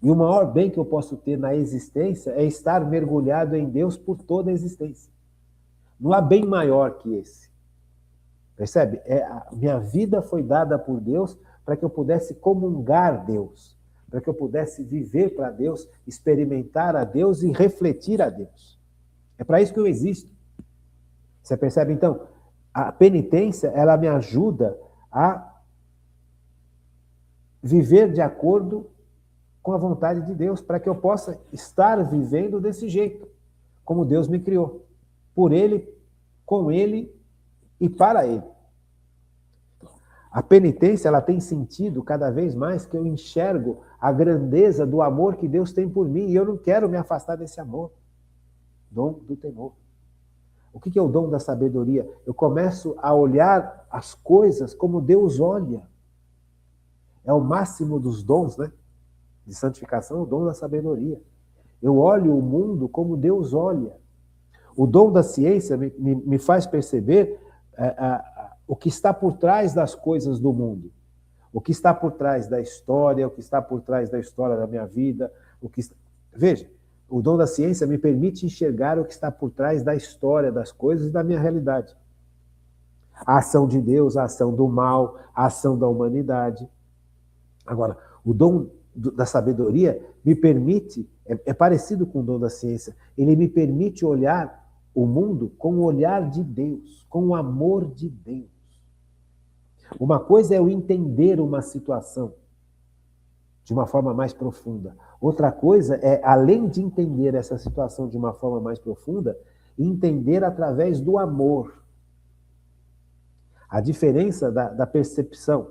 E o maior bem que eu posso ter na existência é estar mergulhado em Deus por toda a existência. Não há bem maior que esse. Percebe? Minha vida foi dada por Deus para que eu pudesse comungar Deus, para que eu pudesse viver para Deus, experimentar a Deus e refletir a Deus. É para isso que eu existo. Você percebe? Então, a penitência, ela me ajuda a viver de acordo com a vontade de Deus, para que eu possa estar vivendo desse jeito, como Deus me criou. Por Ele, com Ele e para Ele. A penitência, ela tem sentido cada vez mais que eu enxergo a grandeza do amor que Deus tem por mim, e eu não quero me afastar desse amor. Dom do temor. O que é o dom da sabedoria? Eu começo a olhar as coisas como Deus olha. É o máximo dos dons, né? De santificação, o dom da sabedoria. Eu olho o mundo como Deus olha. O dom da ciência me faz perceber o que está por trás das coisas do mundo. O que está por trás da história, o que está por trás da história da minha vida. Veja, o dom da ciência me permite enxergar o que está por trás da história das coisas e da minha realidade. A ação de Deus, a ação do mal, a ação da humanidade. Agora, o dom da sabedoria me permite, é parecido com o dom da ciência, ele me permite olhar o mundo com o olhar de Deus, com o amor de Deus. Uma coisa é eu entender uma situação de uma forma mais profunda. Outra coisa é, além de entender essa situação de uma forma mais profunda, entender através do amor. A diferença da percepção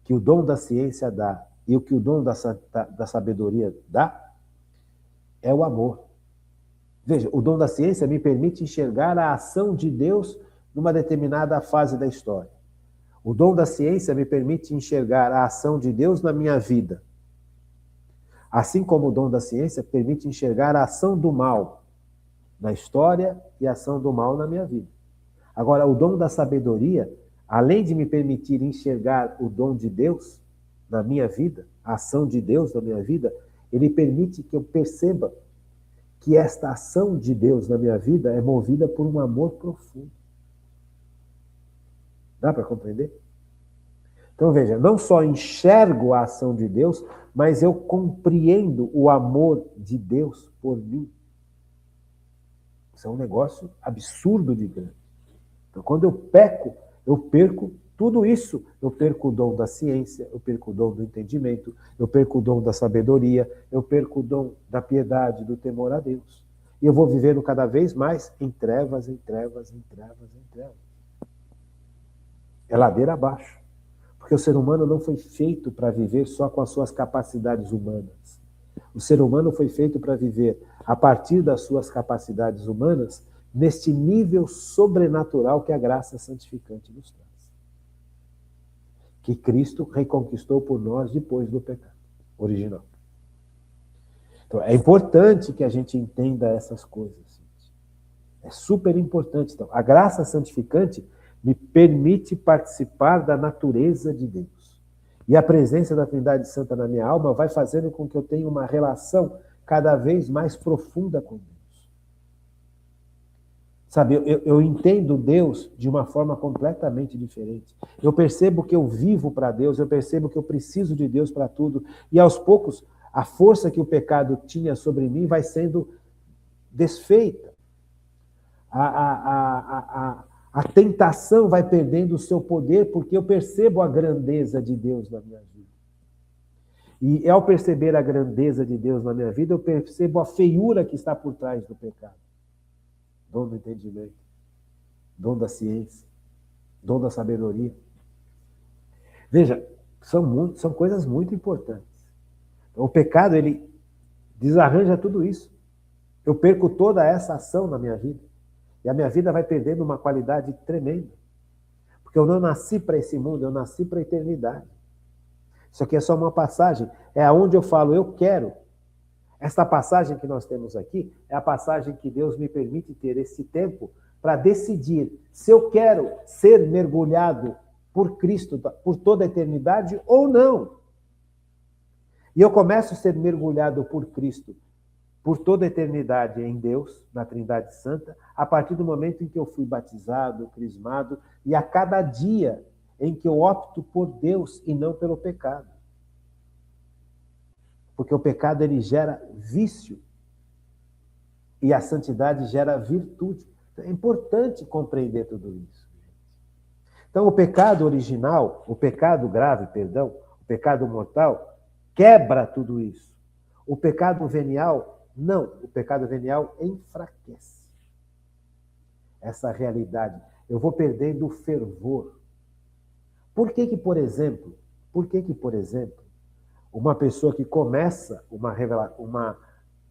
que o dom da ciência dá e o que o dom da sabedoria dá é o amor. Veja, o dom da ciência me permite enxergar a ação de Deus numa determinada fase da história. O dom da ciência me permite enxergar a ação de Deus na minha vida. Assim como o dom da ciência permite enxergar a ação do mal na história e a ação do mal na minha vida. Agora, o dom da sabedoria, além de me permitir enxergar o dom de Deus na minha vida, a ação de Deus na minha vida, ele permite que eu perceba que esta ação de Deus na minha vida é movida por um amor profundo. Dá para compreender? Então veja, não só enxergo a ação de Deus, mas eu compreendo o amor de Deus por mim. Isso é um negócio absurdo de grande. Então quando eu peco, eu perco tudo isso. Eu perco o dom da ciência, eu perco o dom do entendimento, eu perco o dom da sabedoria, eu perco o dom da piedade, do temor a Deus. E eu vou vivendo cada vez mais em trevas, em trevas, em trevas, em trevas. É ladeira abaixo. Porque o ser humano não foi feito para viver só com as suas capacidades humanas. O ser humano foi feito para viver, a partir das suas capacidades humanas, neste nível sobrenatural que a graça santificante nos traz. Que Cristo reconquistou por nós depois do pecado original. Então, é importante que a gente entenda essas coisas. Gente. É super importante. Então, a graça santificante me permite participar da natureza de Deus. E a presença da Trindade Santa na minha alma vai fazendo com que eu tenha uma relação cada vez mais profunda com Deus. Sabe, eu entendo Deus de uma forma completamente diferente. Eu percebo que eu vivo para Deus, eu percebo que eu preciso de Deus para tudo. E aos poucos, a força que o pecado tinha sobre mim vai sendo desfeita. A tentação vai perdendo o seu poder porque eu percebo a grandeza de Deus na minha vida. E ao perceber a grandeza de Deus na minha vida, eu percebo a feiura que está por trás do pecado. Dom do entendimento, dom da ciência, dom da sabedoria. Veja, são coisas muito importantes. O pecado, ele desarranja tudo isso. Eu perco toda essa ação na minha vida. E a minha vida vai perdendo uma qualidade tremenda. Porque eu não nasci para esse mundo, eu nasci para a eternidade. Isso aqui é só uma passagem. É aonde eu falo, eu quero. Esta passagem que nós temos aqui é a passagem que Deus me permite ter esse tempo para decidir se eu quero ser mergulhado por Cristo por toda a eternidade ou não. E eu começo a ser mergulhado por Cristo por toda a eternidade em Deus, na Trindade Santa, a partir do momento em que eu fui batizado, crismado, e a cada dia em que eu opto por Deus e não pelo pecado. Porque o pecado, ele gera vício e a santidade gera virtude. É importante compreender tudo isso. Então, o pecado original, o pecado grave, perdão, o pecado mortal, quebra tudo isso. O pecado venial, não. O pecado venial enfraquece essa realidade. Eu vou perdendo o fervor. Por que, por exemplo, uma pessoa que começa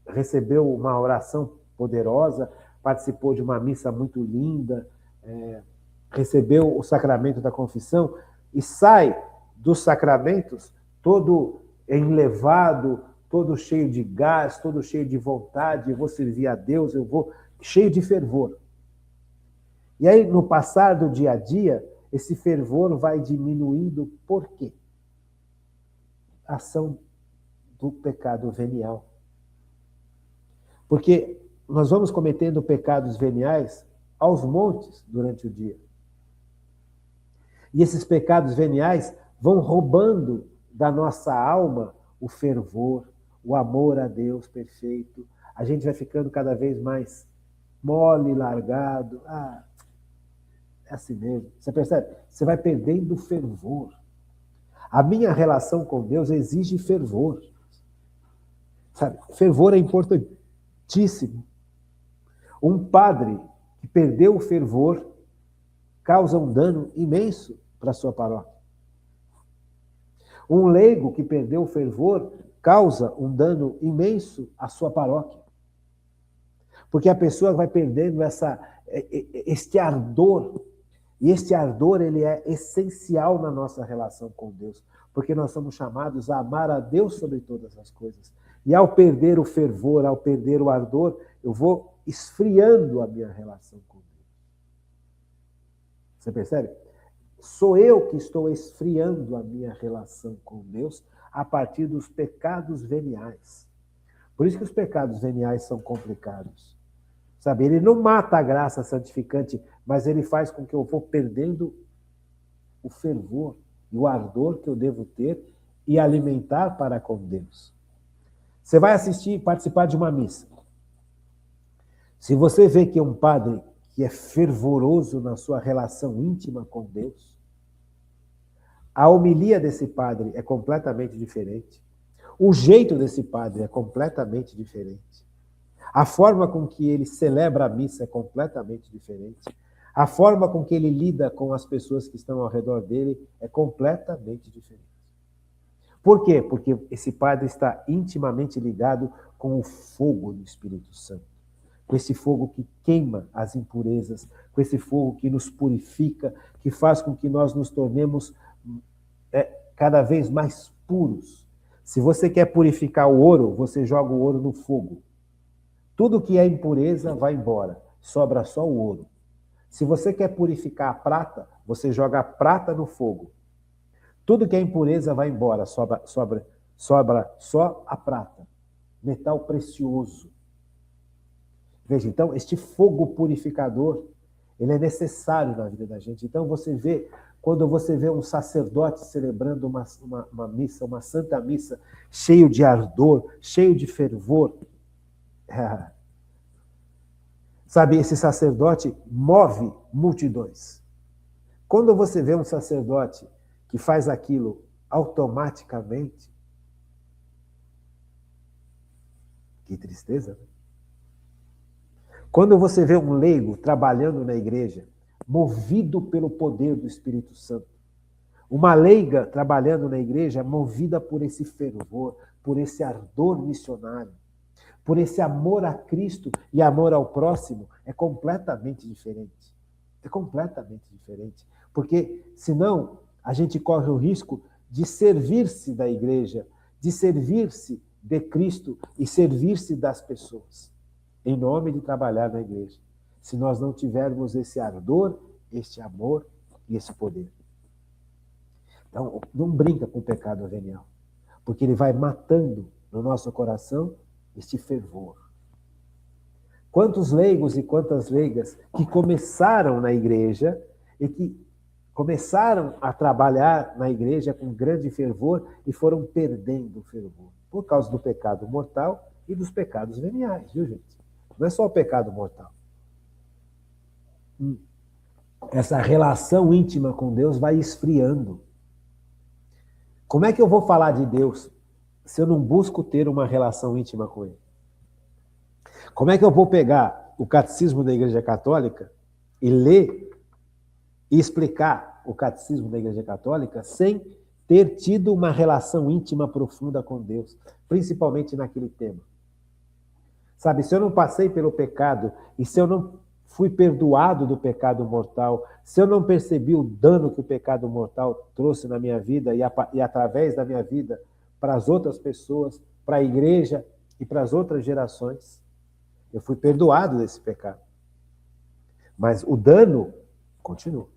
recebeu uma oração poderosa, participou de uma missa muito linda, recebeu o sacramento da confissão e sai dos sacramentos todo enlevado, todo cheio de gás, todo cheio de vontade, eu vou servir a Deus, eu vou cheio de fervor. E aí, no passar do dia a dia, esse fervor vai diminuindo. Por quê? A ação do pecado venial. Porque nós vamos cometendo pecados veniais aos montes durante o dia. E esses pecados veniais vão roubando da nossa alma o fervor, o amor a Deus perfeito. A gente vai ficando cada vez mais mole, largado. É assim mesmo. Você percebe? Você vai perdendo o fervor. A minha relação com Deus exige fervor. Sabe? Fervor é importantíssimo. Um padre que perdeu o fervor causa um dano imenso para a sua paróquia. Um leigo que perdeu o fervor causa um dano imenso à sua paróquia. Porque a pessoa vai perdendo este ardor. E este ardor, ele é essencial na nossa relação com Deus. Porque nós somos chamados a amar a Deus sobre todas as coisas. E ao perder o fervor, ao perder o ardor, eu vou esfriando a minha relação com Deus. Você percebe? Sou eu que estou esfriando a minha relação com Deus a partir dos pecados veniais. Por isso que os pecados veniais são complicados. Sabe, ele não mata a graça santificante, mas ele faz com que eu vou perdendo o fervor e o ardor que eu devo ter e alimentar para com Deus. Você vai participar de uma missa. Se você vê que é um padre que é fervoroso na sua relação íntima com Deus, a homilia desse padre é completamente diferente. O jeito desse padre é completamente diferente. A forma com que ele celebra a missa é completamente diferente. A forma com que ele lida com as pessoas que estão ao redor dele é completamente diferente. Por quê? Porque esse padre está intimamente ligado com o fogo do Espírito Santo. Com esse fogo que queima as impurezas, com esse fogo que nos purifica, que faz com que nós nos tornemos cada vez mais puros. Se você quer purificar o ouro, você joga o ouro no fogo. Tudo que é impureza vai embora, sobra só o ouro. Se você quer purificar a prata, você joga a prata no fogo. Tudo que é impureza vai embora, sobra só a prata, metal precioso. Veja, então, este fogo purificador, ele é necessário na vida da gente. Então, quando você vê um sacerdote celebrando uma missa, uma santa missa, cheio de ardor, cheio de fervor, sabe, esse sacerdote move multidões. Quando você vê um sacerdote que faz aquilo automaticamente, que tristeza, né? Quando você vê um leigo trabalhando na igreja, movido pelo poder do Espírito Santo, uma leiga trabalhando na igreja, movida por esse fervor, por esse ardor missionário, por esse amor a Cristo e amor ao próximo, é completamente diferente. É completamente diferente. Porque, senão, a gente corre o risco de servir-se da igreja, de servir-se de Cristo e servir-se das pessoas, em nome de trabalhar na igreja, se nós não tivermos esse ardor, este amor e esse poder. Então, não brinca com o pecado venial, porque ele vai matando no nosso coração este fervor. Quantos leigos e quantas leigas que começaram na igreja e que começaram a trabalhar na igreja com grande fervor e foram perdendo o fervor, por causa do pecado mortal e dos pecados veniais, viu, gente? Não é só o pecado mortal. Essa relação íntima com Deus vai esfriando. Como é que eu vou falar de Deus se eu não busco ter uma relação íntima com Ele? Como é que eu vou pegar o catecismo da Igreja Católica e ler e explicar o catecismo da Igreja Católica sem ter tido uma relação íntima profunda com Deus, principalmente naquele tema? Sabe, se eu não passei pelo pecado e se eu não fui perdoado do pecado mortal, se eu não percebi o dano que o pecado mortal trouxe na minha vida e através da minha vida para as outras pessoas, para a igreja e para as outras gerações, eu fui perdoado desse pecado. Mas o dano continua.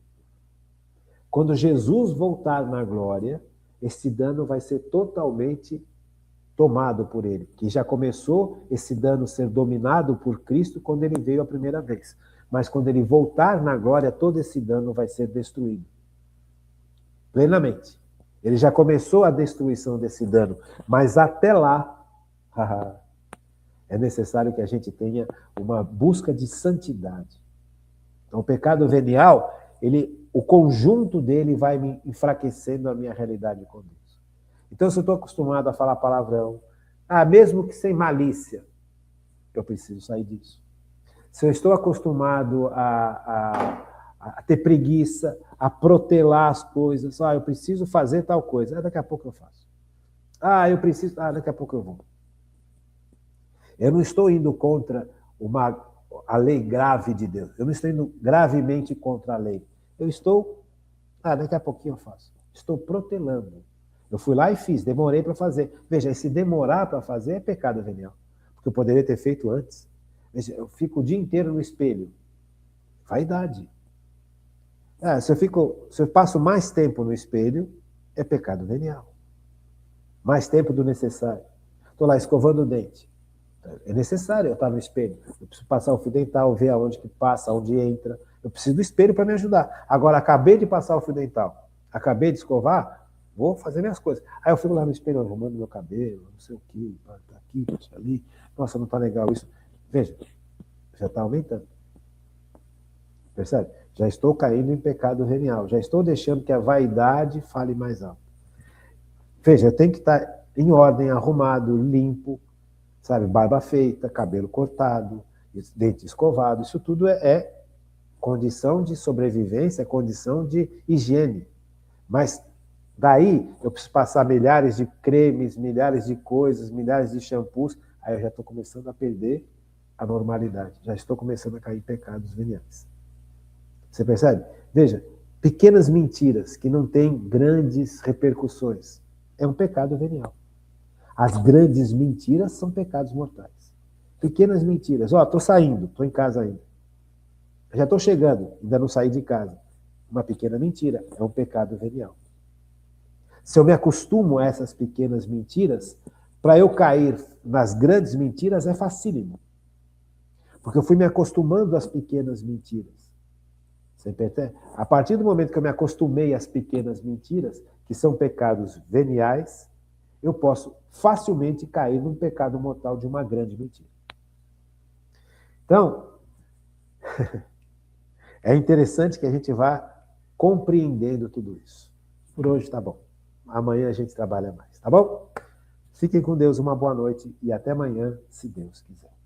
Quando Jesus voltar na glória, esse dano vai ser totalmente tomado por ele, que já começou esse dano ser dominado por Cristo quando ele veio a primeira vez. Mas quando ele voltar na glória, todo esse dano vai ser destruído. Plenamente. Ele já começou a destruição desse dano, mas até lá, é necessário que a gente tenha uma busca de santidade. Então, o pecado venial, o conjunto dele vai me enfraquecendo a minha realidade com Deus. Então, se eu estou acostumado a falar palavrão, mesmo que sem malícia, eu preciso sair disso. Se eu estou acostumado a ter preguiça, a protelar as coisas, eu preciso fazer tal coisa, daqui a pouco eu faço. Eu preciso, daqui a pouco eu vou. Eu não estou indo contra a lei grave de Deus. Eu não estou indo gravemente contra a lei. Eu estou, daqui a pouquinho eu faço. Estou protelando. Eu fui lá e fiz, demorei para fazer. Veja, esse demorar para fazer é pecado venial, porque eu poderia ter feito antes. Veja, eu fico o dia inteiro no espelho. Vaidade. Se eu passo mais tempo no espelho, é pecado venial. Mais tempo do necessário. Estou lá escovando o dente. É necessário eu estar no espelho. Eu preciso passar o fio dental, ver aonde que passa, aonde entra. Eu preciso do espelho para me ajudar. Agora, acabei de passar o fio dental, acabei de escovar, vou fazer minhas coisas. Aí eu fico lá no espelho arrumando meu cabelo, não sei o que, tá aqui, tá ali. Nossa, não tá legal isso. Veja, já está aumentando. Percebe? Já estou caindo em pecado venial. Já estou deixando que a vaidade fale mais alto. Veja, eu tenho que estar em ordem, arrumado, limpo, sabe? Barba feita, cabelo cortado, dente escovado. Isso tudo é condição de sobrevivência, é condição de higiene. Mas daí eu preciso passar milhares de cremes, milhares de coisas, milhares de shampoos, aí eu já estou começando a perder a normalidade. Já estou começando a cair em pecados veniais. Você percebe? Veja, pequenas mentiras que não têm grandes repercussões. É um pecado venial. As grandes mentiras são pecados mortais. Pequenas mentiras. Estou saindo, estou em casa ainda. Já estou chegando, ainda não saí de casa. Uma pequena mentira é um pecado venial. Se eu me acostumo a essas pequenas mentiras, para eu cair nas grandes mentiras é facílimo. Porque eu fui me acostumando às pequenas mentiras. Você percebe? A partir do momento que eu me acostumei às pequenas mentiras, que são pecados veniais, eu posso facilmente cair num pecado mortal de uma grande mentira. Então, é interessante que a gente vá compreendendo tudo isso. Por hoje tá bom. Amanhã a gente trabalha mais, tá bom? Fiquem com Deus, uma boa noite e até amanhã, se Deus quiser.